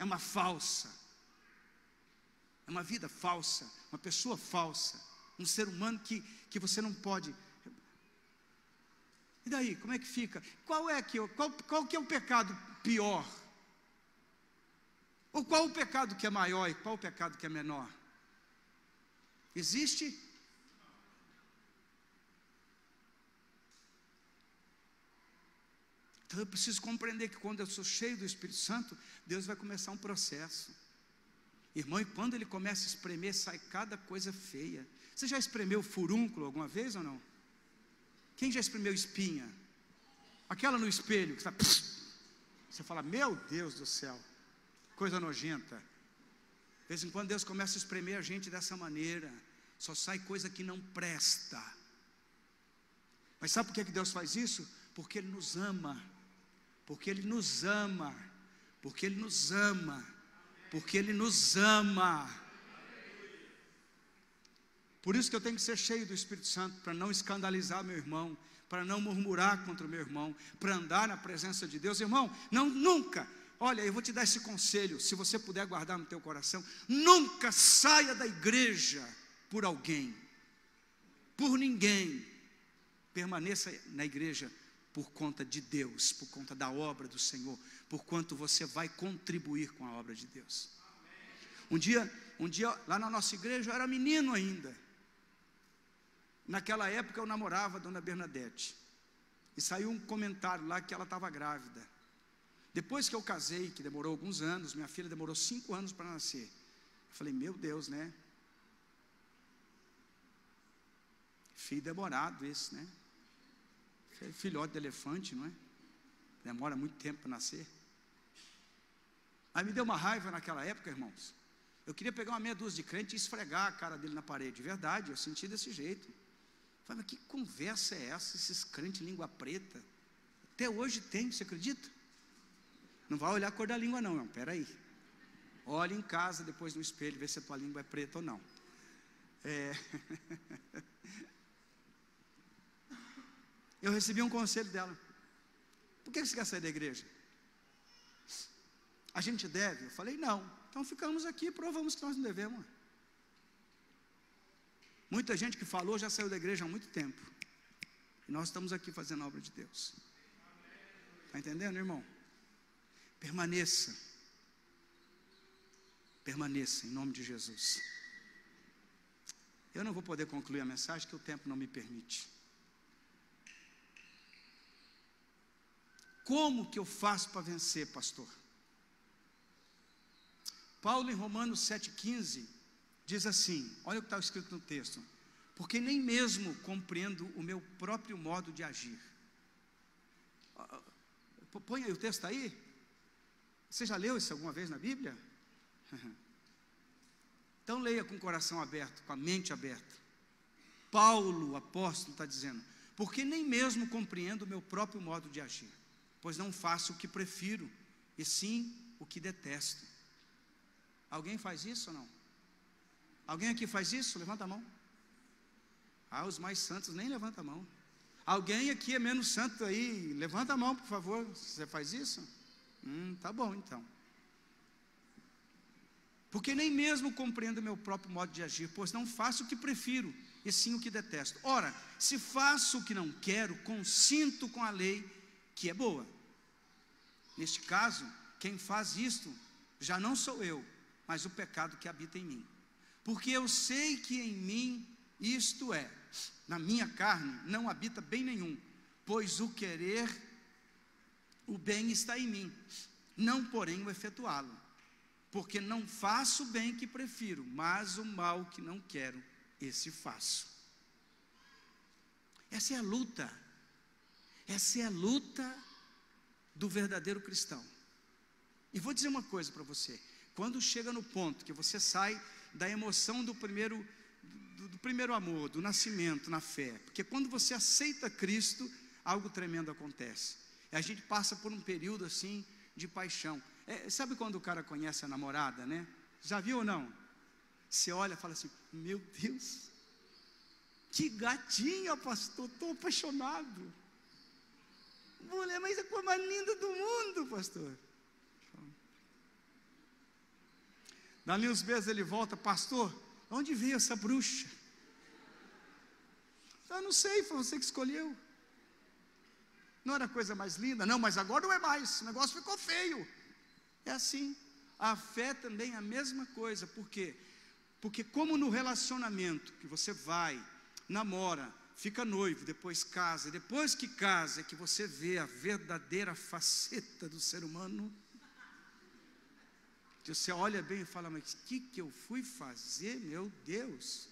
é uma falsa, é uma vida falsa, uma pessoa falsa, um ser humano que você não pode. E daí, como é que fica? Qual que é o pecado pior? Ou qual o pecado que é maior e qual o pecado que é menor? Existe? Então eu preciso compreender que quando eu sou cheio do Espírito Santo, Deus vai começar um processo. Irmão, e quando Ele começa a espremer, sai cada coisa feia. Você já espremeu furúnculo alguma vez ou não? Quem já espremeu espinha? Aquela no espelho, que você fala, meu Deus do céu, coisa nojenta. De vez em quando Deus começa a espremer a gente dessa maneira, só sai coisa que não presta. Mas sabe por que Deus faz isso? Porque Ele nos ama, porque Ele nos ama, porque Ele nos ama, porque Ele nos ama. Por isso que eu tenho que ser cheio do Espírito Santo, para não escandalizar meu irmão, para não murmurar contra o meu irmão, para andar na presença de Deus. Irmão, nunca, olha, eu vou te dar esse conselho, se você puder guardar no teu coração, nunca saia da igreja por alguém, por ninguém. Permaneça na igreja por conta de Deus, por conta da obra do Senhor, por quanto você vai contribuir com a obra de Deus. Um dia lá na nossa igreja eu era menino ainda. Naquela época eu namorava a dona Bernadette, e saiu um comentário lá que ela estava grávida. Depois que eu casei, que demorou alguns anos, minha filha demorou 5 anos para nascer. Eu falei, meu Deus, né? Filho demorado esse, né? Filhote de elefante, não é? Demora muito tempo para nascer. Aí me deu uma raiva naquela época, irmãos. Eu queria pegar uma meia dúzia de crente e esfregar a cara dele na parede. De verdade, eu senti desse jeito. Falei, mas que conversa é essa? Esses crentes língua preta. Até hoje tem, você acredita? Não vai olhar a cor da língua não, irmão. Espera aí. Olhe em casa, depois no espelho, vê se a tua língua é preta ou não. Eu recebi um conselho dela. Por que você quer sair da igreja? A gente deve? Eu falei, não. Então ficamos aqui e provamos que nós não devemos. Muita gente que falou já saiu da igreja há muito tempo. E nós estamos aqui fazendo a obra de Deus. Está entendendo, irmão? Permaneça. Permaneça, em nome de Jesus. Eu não vou poder concluir a mensagem, que o tempo não me permite. Como que eu faço para vencer, pastor? Paulo em Romanos 7,15 diz assim, olha o que está escrito no texto, porque nem mesmo compreendo o meu próprio modo de agir. Põe aí, o texto aí. Você já leu isso alguma vez na Bíblia? Então leia com o coração aberto, com a mente aberta. Paulo, o apóstolo, está dizendo, porque nem mesmo compreendo o meu próprio modo de agir, pois não faço o que prefiro, e sim o que detesto. Alguém faz isso ou não? Alguém aqui faz isso? Levanta a mão. Ah, os mais santos nem levanta a mão. Alguém aqui é menos santo aí? Levanta a mão, por favor. Você faz isso? Tá bom então. Porque nem mesmo compreendo o meu próprio modo de agir, pois não faço o que prefiro, e sim o que detesto. Ora, se faço o que não quero, consinto com a lei que é boa. Neste caso, quem faz isto já não sou eu, mas o pecado que habita em mim. Porque eu sei que em mim, isto é, na minha carne, não habita bem nenhum, pois o querer, o bem está em mim, não porém o efetuá-lo. Porque não faço o bem que prefiro, mas o mal que não quero, esse faço. Essa é a luta. Essa é a luta do verdadeiro cristão. E vou dizer uma coisa para você. Quando chega no ponto que você sai da emoção do primeiro amor, do nascimento na fé, porque quando você aceita Cristo, algo tremendo acontece. E a gente passa por um período assim de paixão. Sabe quando o cara conhece a namorada, né? Já viu ou não? Você olha e fala assim, meu Deus, que gatinha, pastor, estou apaixonado. Mulher, mas é a coisa mais linda do mundo, pastor. Dali uns meses ele volta: pastor, onde veio essa bruxa? Eu não sei, foi você que escolheu. Não era a coisa mais linda? Não, mas agora não é mais, o negócio ficou feio. É assim. A fé também é a mesma coisa. Por quê? Porque como no relacionamento que você vai, namora, fica noivo, depois casa, e depois que casa é que você vê a verdadeira faceta do ser humano. Que você olha bem e fala: mas o que eu fui fazer, meu Deus?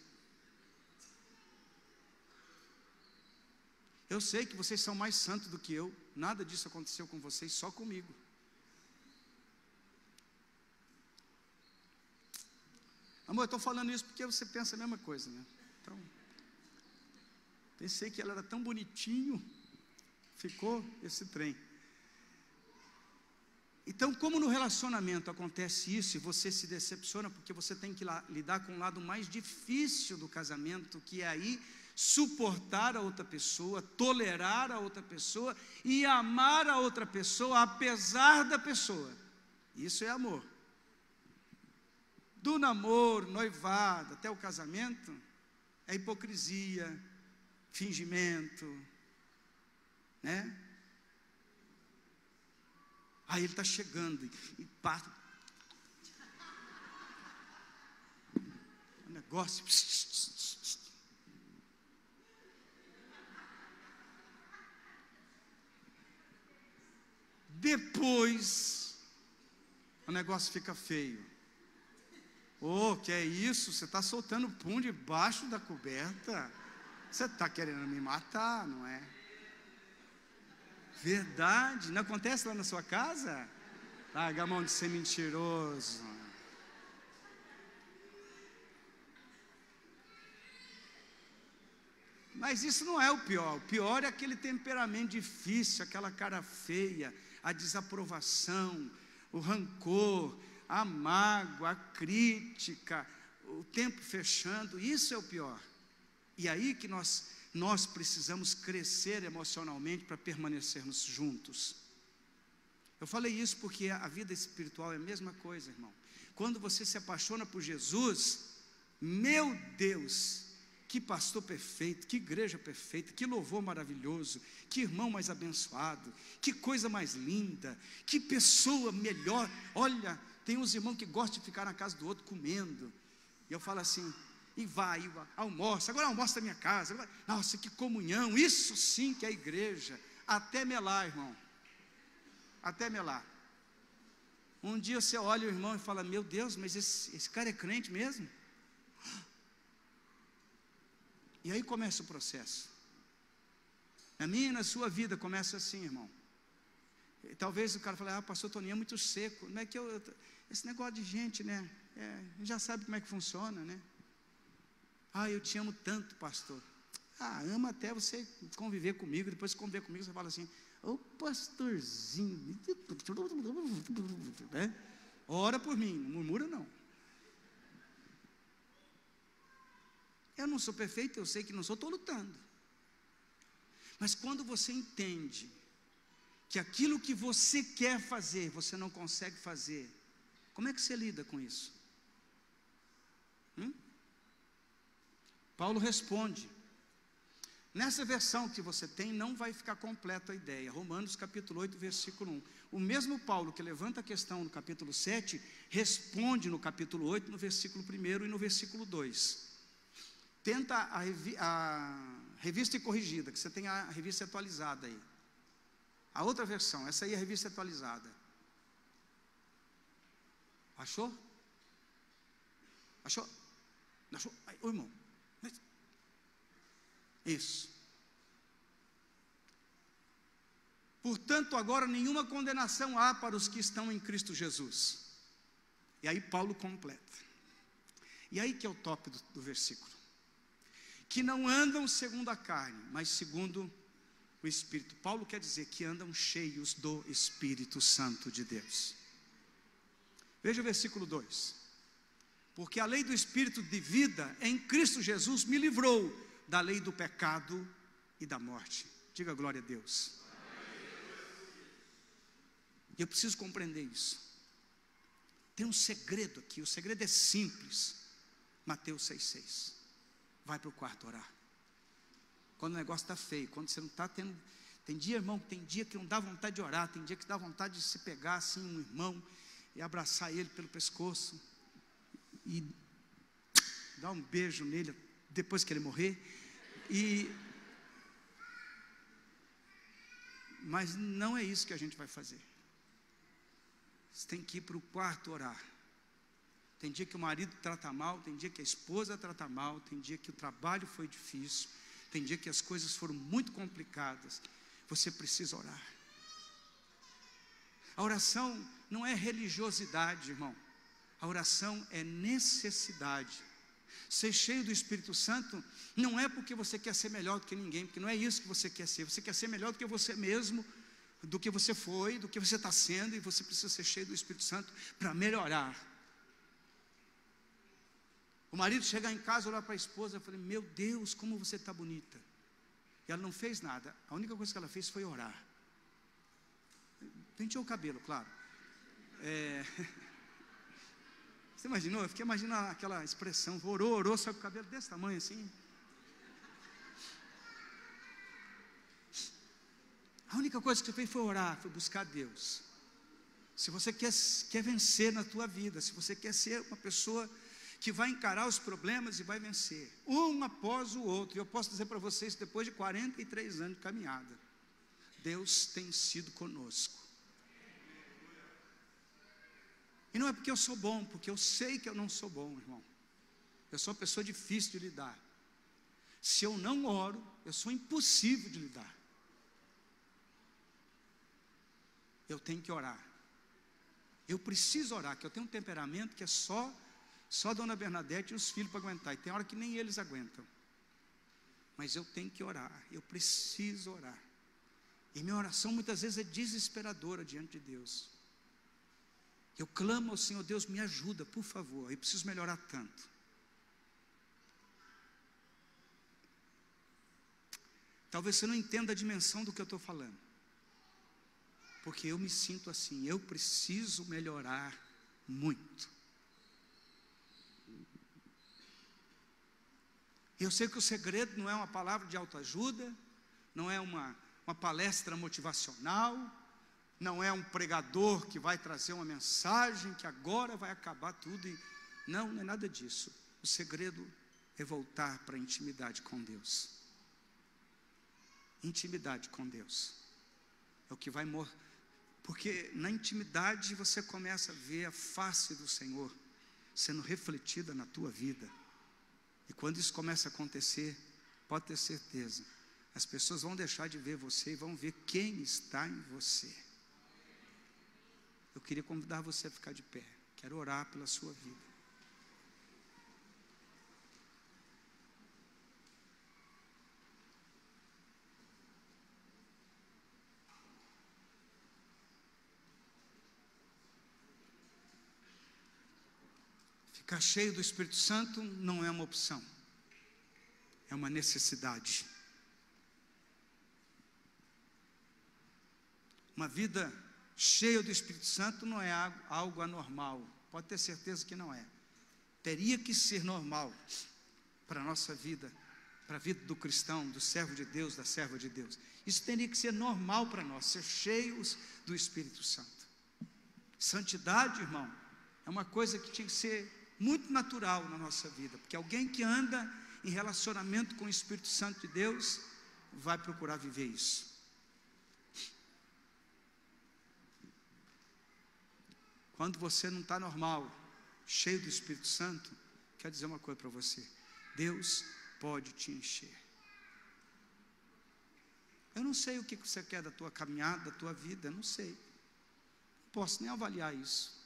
Eu sei que vocês são mais santos do que eu, nada disso aconteceu com vocês, só comigo. Amor, eu estou falando isso porque você pensa a mesma coisa, né? Então, pensei que ela era tão bonitinho, ficou esse trem. Então, como no relacionamento acontece isso, e você se decepciona, porque você tem que lidar com o lado mais difícil do casamento, que é aí suportar a outra pessoa, tolerar a outra pessoa e amar a outra pessoa, apesar da pessoa. Isso é amor. Do namoro, noivado, até o casamento, é hipocrisia, fingimento, né? Aí ele está chegando e passa. O negócio. Depois, o negócio fica feio. Oh, que é isso? Você está soltando pum debaixo da coberta? Você está querendo me matar, não é? Verdade, não acontece lá na sua casa? Larga a mão de ser mentiroso. Mas isso não é o pior é aquele temperamento difícil, aquela cara feia, a desaprovação, o rancor, a mágoa, a crítica, o tempo fechando, isso é o pior. E aí que nós precisamos crescer emocionalmente para permanecermos juntos. Eu falei isso porque a vida espiritual é a mesma coisa, irmão. Quando você se apaixona por Jesus, meu Deus, que pastor perfeito, que igreja perfeita, que louvor maravilhoso, que irmão mais abençoado, que coisa mais linda, que pessoa melhor. Olha, tem uns irmãos que gostam de ficar na casa do outro comendo, e eu falo assim, e vai, almoça, agora almoça na minha casa, agora, nossa, que comunhão, isso sim que é a igreja, até melar, irmão, até melar. Um dia você olha o irmão e fala: meu Deus, mas esse cara é crente mesmo? E aí começa o processo. Na minha e na sua vida começa assim, irmão. E talvez o cara fale: ah, pastor Toninho é muito seco. Não é que esse negócio de gente, né? A gente já sabe como é que funciona, né? Ah, eu te amo tanto, pastor. Ah, ama até você conviver comigo. Depois de conviver comigo, você fala assim: ô pastorzinho, né? Ora por mim, não murmura não. Eu não sou perfeito, eu sei que não sou, estou lutando. Mas quando você entende que aquilo que você quer fazer, você não consegue fazer, como é que você lida com isso? Paulo responde. Nessa versão que você tem, não vai ficar completa a ideia. Romanos capítulo 8, versículo 1. O mesmo Paulo que levanta a questão no capítulo 7, responde no capítulo 8, no versículo 1 e no versículo 2. Tenta a revista e corrigida, que você tem a revista atualizada aí. A outra versão, essa aí é a revista atualizada. Achou? Achou? Achou? Ô irmão. Isso. Portanto, agora nenhuma condenação há para os que estão em Cristo Jesus. E aí Paulo completa. E aí que é o top do versículo. Que não andam segundo a carne, mas segundo o Espírito. Paulo quer dizer que andam cheios do Espírito Santo de Deus. Veja o versículo 2. Porque a lei do Espírito de vida em Cristo Jesus me livrou da lei do pecado e da morte. Diga glória a Deus. Eu preciso compreender isso. Tem um segredo aqui, o segredo é simples. Mateus 6,6. Vai para o quarto orar. Quando o negócio está feio, quando você não está tendo... Tem dia, irmão, tem dia que não dá vontade de orar, tem dia que dá vontade de se pegar assim um irmão e abraçar ele pelo pescoço e dar um beijo nele depois que ele morrer. Mas não é isso que a gente vai fazer. Você tem que ir para o quarto orar. Tem dia que o marido trata mal, tem dia que a esposa trata mal, tem dia que o trabalho foi difícil, tem dia que as coisas foram muito complicadas. Você precisa orar. A oração não é religiosidade, irmão. A oração é necessidade. Ser cheio do Espírito Santo não é porque você quer ser melhor do que ninguém, porque não é isso que você quer ser. Você quer ser melhor do que você mesmo, do que você foi, do que você está sendo, e você precisa ser cheio do Espírito Santo para melhorar. O marido chegar em casa, olhar para a esposa e falar: meu Deus, como você está bonita. E ela não fez nada, a única coisa que ela fez foi orar. Penteou o cabelo, claro. Você imaginou? Eu fiquei imaginando aquela expressão: orou, só com o cabelo desse tamanho assim. A única coisa que você fez foi orar, foi buscar Deus. Se você quer vencer na tua vida, se você quer ser uma pessoa que vai encarar os problemas e vai vencer, um após o outro, e eu posso dizer para vocês, depois de 43 anos de caminhada, Deus tem sido conosco. E não é porque eu sou bom, porque eu sei que eu não sou bom, irmão. Eu sou uma pessoa difícil de lidar. Se eu não oro, eu sou impossível de lidar. Eu tenho que orar. Eu preciso orar, que eu tenho um temperamento que é só Dona Bernadette e os filhos para aguentar. E tem hora que nem eles aguentam. Mas eu tenho que orar, eu preciso orar. E minha oração muitas vezes é desesperadora diante de Deus. Eu clamo ao Senhor: Deus, me ajuda, por favor, eu preciso melhorar tanto. Talvez você não entenda a dimensão do que eu estou falando, porque eu me sinto assim, eu preciso melhorar muito. Eu sei que o segredo não é uma palavra de autoajuda, não é uma palestra motivacional, não é um pregador que vai trazer uma mensagem que agora vai acabar tudo. Não é nada disso. O segredo é voltar para a intimidade com Deus. Intimidade com Deus é o que vai morrer, porque na intimidade você começa a ver a face do Senhor sendo refletida na tua vida. E quando isso começa a acontecer, pode ter certeza, as pessoas vão deixar de ver você e vão ver quem está em você. Eu queria convidar você a ficar de pé. Quero orar pela sua vida. Ficar cheio do Espírito Santo não é uma opção, é uma necessidade. Uma vida cheia do Espírito Santo não é algo anormal, pode ter certeza que não é. Teria que ser normal para a nossa vida, para a vida do cristão, do servo de Deus, da serva de Deus. Isso teria que ser normal para nós, ser cheios do Espírito Santo. Santidade, irmão, é uma coisa que tinha que ser muito natural na nossa vida, porque alguém que anda em relacionamento com o Espírito Santo de Deus vai procurar viver isso. Quando você não está normal, cheio do Espírito Santo, quero dizer uma coisa para você: Deus pode te encher. Eu não sei o que você quer da tua caminhada, da tua vida, eu não sei. Não posso nem avaliar isso.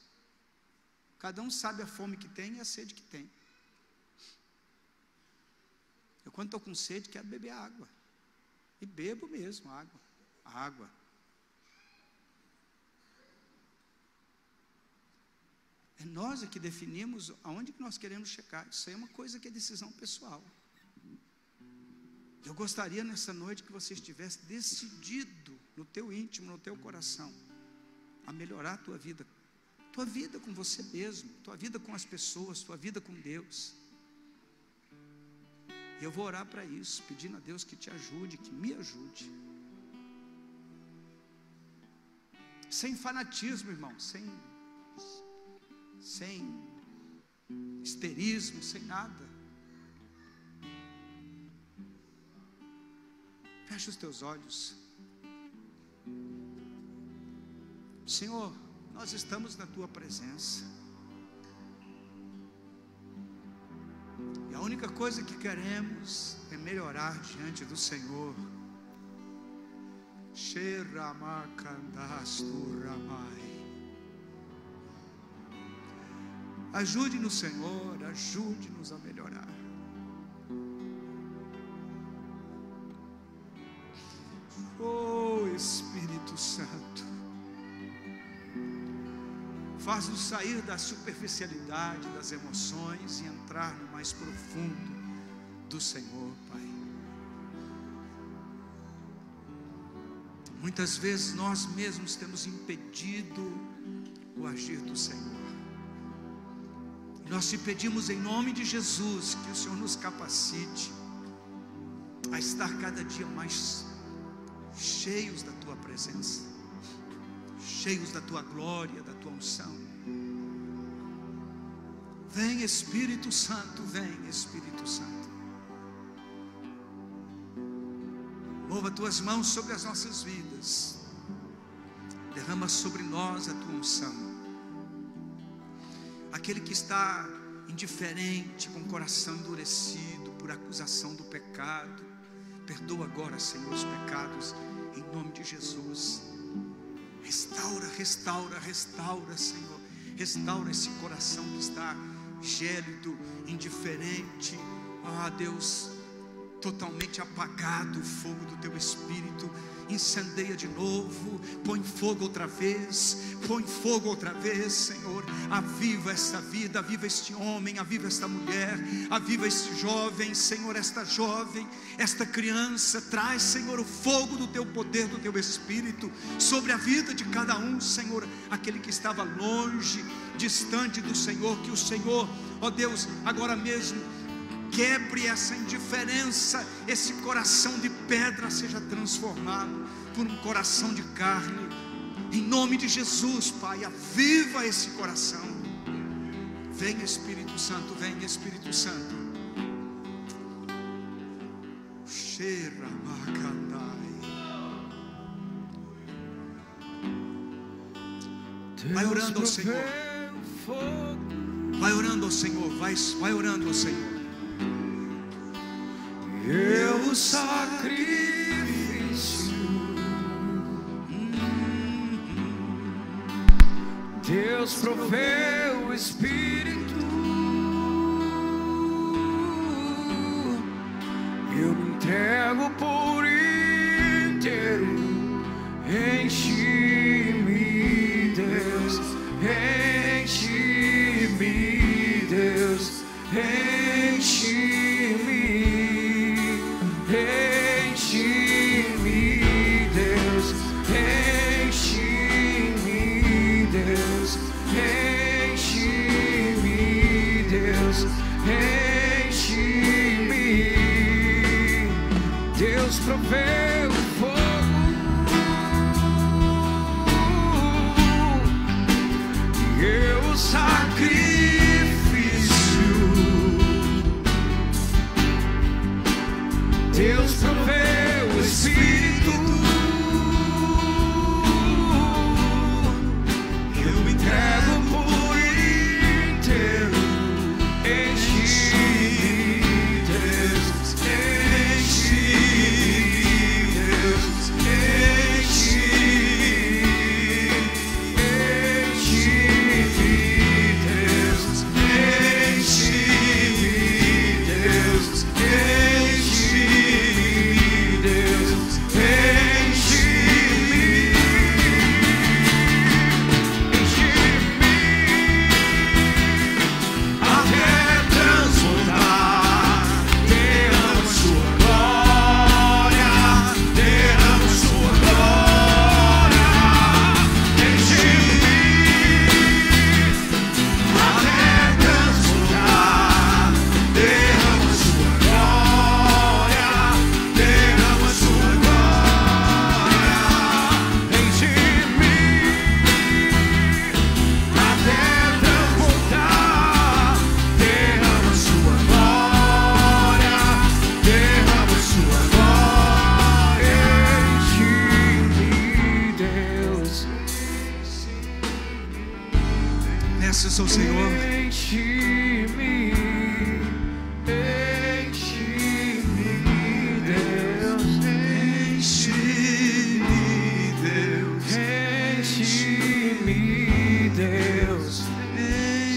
Cada um sabe a fome que tem e a sede que tem. Eu, quando estou com sede, quero beber água. E bebo mesmo água. É nós que definimos aonde que nós queremos chegar. Isso aí é uma coisa que é decisão pessoal. Eu gostaria nessa noite que você estivesse decidido no teu íntimo, no teu coração, a melhorar a tua vida tua vida com você mesmo, tua vida com as pessoas, tua vida com Deus. E eu vou orar para isso, pedindo a Deus que te ajude, que me ajude. Sem fanatismo, irmão, sem histerismo, sem nada. Fecha os teus olhos. Senhor, nós estamos na tua presença. E a única coisa que queremos é melhorar diante do Senhor. Ajude-nos, Senhor, ajude-nos a melhorar. Oh Espírito Santo, faz-nos sair da superficialidade das emoções e entrar no mais profundo do Senhor, Pai. Muitas vezes nós mesmos temos impedido o agir do Senhor. Nós te pedimos em nome de Jesus que o Senhor nos capacite a estar cada dia mais cheios da tua presença, cheios da tua glória, da tua unção. Vem Espírito Santo, vem Espírito Santo. Mova tuas mãos sobre as nossas vidas. Derrama sobre nós a tua unção. Aquele que está indiferente, com o coração endurecido por acusação do pecado, perdoa agora, Senhor, os pecados, em nome de Jesus. Restaura, restaura, restaura, Senhor. Restaura esse coração que está gélido, indiferente. Ah, Deus, totalmente apagado o fogo do teu Espírito. Incendeia de novo, põe fogo outra vez, Senhor. Aviva esta vida, aviva este homem, aviva esta mulher, aviva este jovem, Senhor, esta jovem, esta criança. Traz, Senhor, o fogo do teu poder, do teu Espírito sobre a vida de cada um, Senhor. Aquele que estava longe, distante do Senhor, que o Senhor, ó Deus, agora mesmo quebre essa indiferença, esse coração de pedra seja transformado por um coração de carne, em nome de Jesus, Pai. Aviva esse coração. Vem Espírito Santo, vem Espírito Santo. Vai orando ao Senhor, vai orando ao Senhor, vai orando ao Senhor. Eu sacrifício, Deus proveu o Espírito, eu me entrego por inteiro, enche-me, Deus, enche-me, Deus, enche-me. Enche-me, Deus, enche-me, Deus, enche-me, Deus, enche-me. Deus proveu o fogo, eu o sacrifício. Deus proveu o Espírito, eu me entrego por inteiro. Enche-me, Deus, enche-me, Deus, enche-me, enche-me, Deus, enche-me, Deus, enche-me. isso ao Senhor. Enche-me, Deus. Enche-me, Deus. Enche-me, Deus.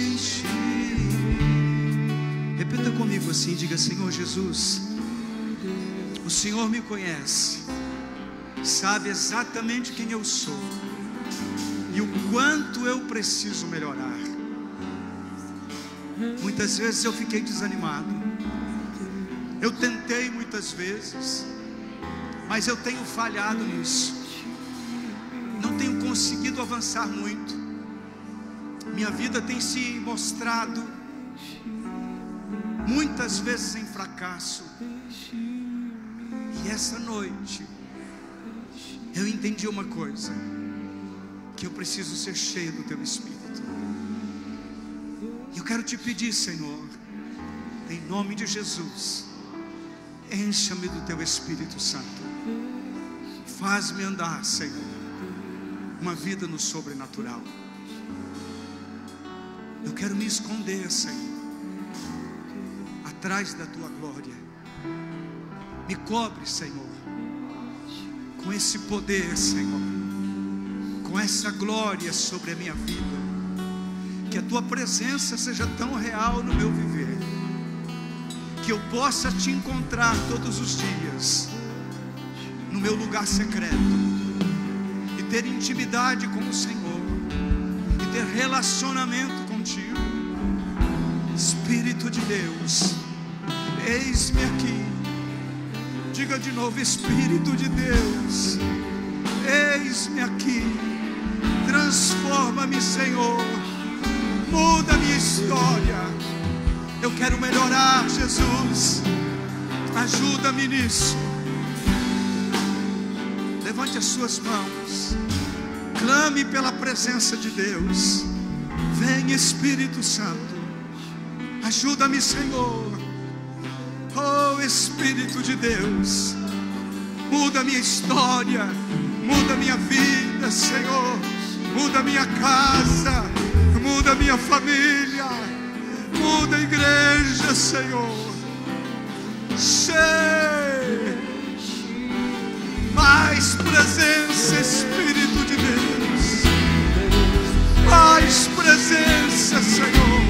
Enche-me. Repita comigo assim, diga: Senhor Jesus, o Senhor me conhece, sabe exatamente quem eu sou e o quanto eu preciso melhorar. Muitas vezes eu fiquei desanimado, eu tentei muitas vezes, mas eu tenho falhado nisso, não tenho conseguido avançar muito. Minha vida tem se mostrado muitas vezes em fracasso. E essa noite eu entendi uma coisa, que eu preciso ser cheio do Teu Espírito. Eu quero te pedir, Senhor, em nome de Jesus, encha-me do Teu Espírito Santo. Faz-me andar, Senhor, uma vida no sobrenatural. Eu quero me esconder, Senhor, atrás da Tua glória. Me cobre, Senhor, com esse poder, Senhor, com essa glória sobre a minha vida. Que a Tua presença seja tão real no meu viver, que eu possa Te encontrar todos os dias no meu lugar secreto e ter intimidade com o Senhor e ter relacionamento contigo. Espírito de Deus, eis-me aqui. Diga de novo: Espírito de Deus, eis-me aqui. Transforma-me, Senhor, muda a minha história. Eu quero melhorar, Jesus, ajuda-me nisso. Levante as suas mãos, clame pela presença de Deus. Vem, Espírito Santo, ajuda-me, Senhor. Oh, Espírito de Deus, muda a minha história, muda a minha vida, Senhor. Muda a minha casa, muda a minha família, muda a igreja, Senhor. Cheio, mais presença, Espírito de Deus, mais presença, Senhor.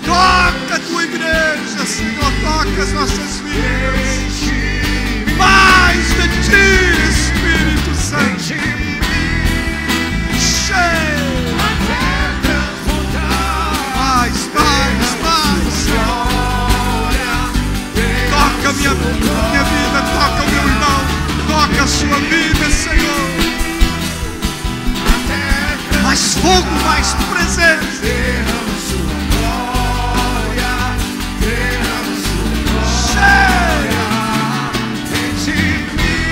Toca a Tua igreja, Senhor, toca as nossas vidas. Mais de Ti, Espírito Santo. Toca a minha vida, toca o meu irmão, toca a sua vida, Senhor. Mais fogo, mais presença. Derrama sua glória, derrama sua glória em mim,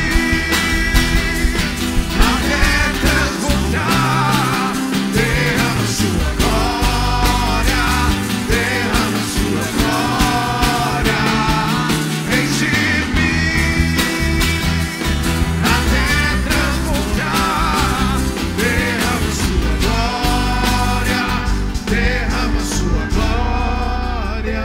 até transbordar. Derrama sua glória, derrama sua glória em mim, até transbordar. Derrama sua glória, derrama sua glória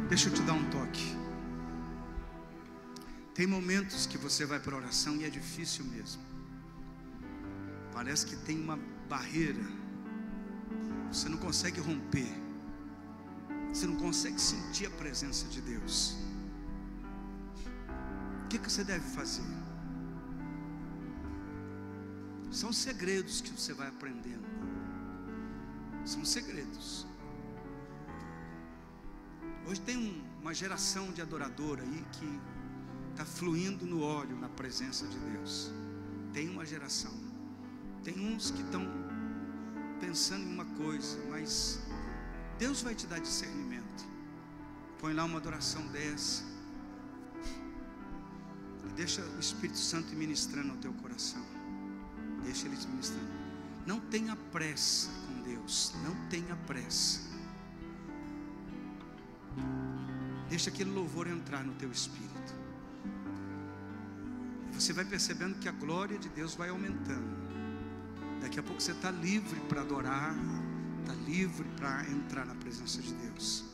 Deixa eu te dar um toque. Tem momentos que você vai para a oração e é difícil mesmo. Parece que tem uma barreira. Você não consegue romper. Você não consegue sentir a presença de Deus. O que você deve fazer? São segredos que você vai aprendendo. São segredos. Hoje tem uma geração de adorador aí que está fluindo no óleo, na presença de Deus. Tem uma geração. Tem uns que estão pensando em uma coisa, mas Deus vai te dar discernimento. Põe lá uma adoração dessa e deixa o Espírito Santo ministrando ao teu coração. Deixa Ele te ministrando. Não tenha pressa com Deus, não tenha pressa. Deixa aquele louvor entrar no teu espírito. Você vai percebendo que a glória de Deus vai aumentando. Daqui a pouco você está livre para adorar, está livre para entrar na presença de Deus.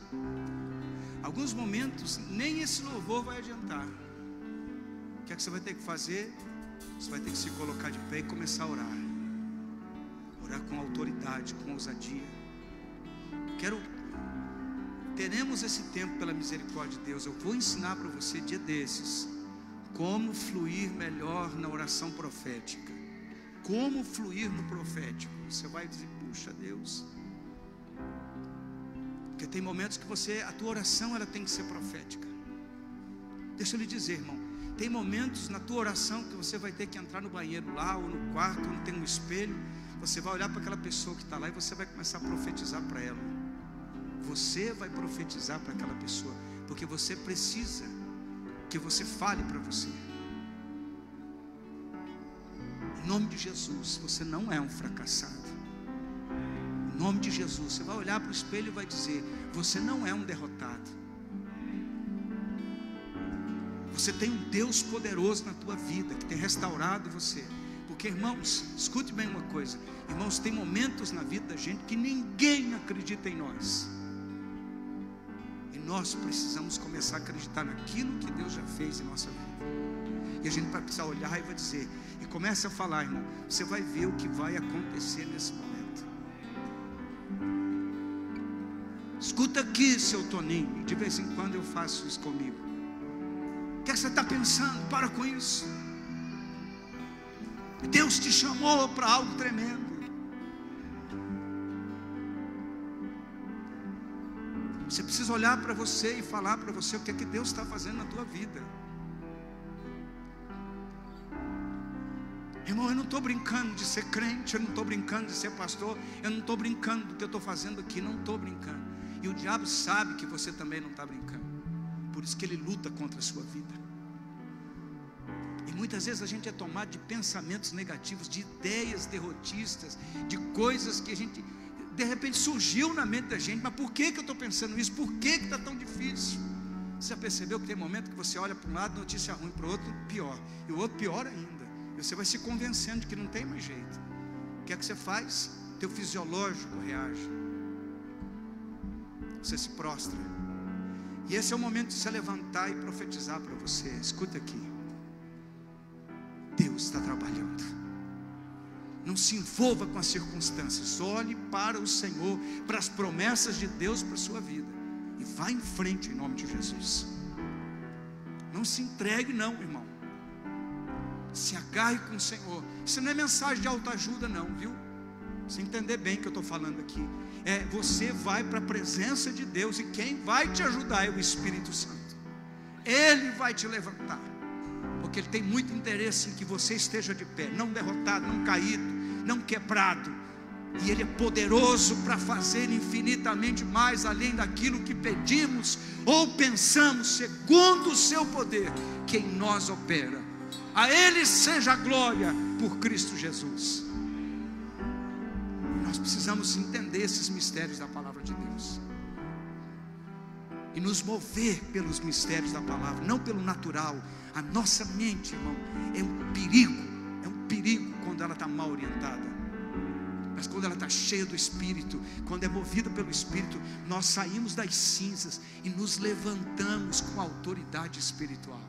Alguns momentos nem esse louvor vai adiantar. O que é que você vai ter que fazer? Você vai ter que se colocar de pé e começar a orar. Orar com autoridade, com ousadia. Teremos esse tempo pela misericórdia de Deus. Eu vou ensinar para você dia desses como fluir melhor na oração profética. Como fluir no profético. Você vai dizer, puxa Deus. Porque tem momentos que a tua oração ela tem que ser profética. Deixa eu lhe dizer, irmão, tem momentos na tua oração que você vai ter que entrar no banheiro lá, ou no quarto, onde tem um espelho. Você vai olhar para aquela pessoa que está lá e você vai começar a profetizar para ela. Você vai profetizar para aquela pessoa, porque você precisa que você fale para você. Em nome de Jesus, você não é um fracassado. Em nome de Jesus, você vai olhar para o espelho e vai dizer, você não é um derrotado. Você tem um Deus poderoso na tua vida, que tem restaurado você. Porque, irmãos, escute bem uma coisa. Irmãos, tem momentos na vida da gente que ninguém acredita em nós. E nós precisamos começar a acreditar naquilo que Deus já fez em nossa vida. E a gente vai precisar olhar e vai dizer, e começa a falar, irmão, você vai ver o que vai acontecer nesse momento. Escuta aqui, seu Toninho. De vez em quando eu faço isso comigo. O que é que você está pensando? Para com isso. Deus te chamou para algo tremendo. Você precisa olhar para você e falar para você o que é que Deus está fazendo na tua vida. Irmão, eu não estou brincando de ser crente, eu não estou brincando de ser pastor, eu não estou brincando do que eu estou fazendo aqui, não estou brincando. E o diabo sabe que você também não está brincando. Por isso que ele luta contra a sua vida. E muitas vezes a gente é tomado de pensamentos negativos, de ideias derrotistas, de coisas que a gente, de repente surgiu na mente da gente. Mas por que eu estou pensando isso? Por que está tão difícil? Você já percebeu que tem momento que você olha para um lado, notícia ruim, para o outro pior, e o outro pior ainda. E você vai se convencendo de que não tem mais jeito. O que é que você faz? Teu fisiológico reage. Você se prostra. E esse é o momento de você levantar e profetizar para você. Escuta aqui. Deus está trabalhando. Não se envolva com as circunstâncias. Olhe para o Senhor, para as promessas de Deus para a sua vida. E vá em frente em nome de Jesus. Não se entregue não, irmão. Se agarre com o Senhor. Isso não é mensagem de autoajuda não, viu? Você entender bem o que eu estou falando aqui. Você vai para a presença de Deus, e quem vai te ajudar é o Espírito Santo. Ele vai te levantar, porque Ele tem muito interesse em que você esteja de pé, não derrotado, não caído, não quebrado. E Ele é poderoso para fazer infinitamente mais além daquilo que pedimos ou pensamos, segundo o seu poder que em nós opera. A Ele seja a glória por Cristo Jesus. Nós precisamos entender esses mistérios da palavra de Deus e nos mover pelos mistérios da palavra, não pelo natural. A nossa mente, irmão, é um perigo quando ela está mal orientada. Mas quando ela está cheia do Espírito, quando é movida pelo Espírito, nós saímos das cinzas e nos levantamos com autoridade espiritual.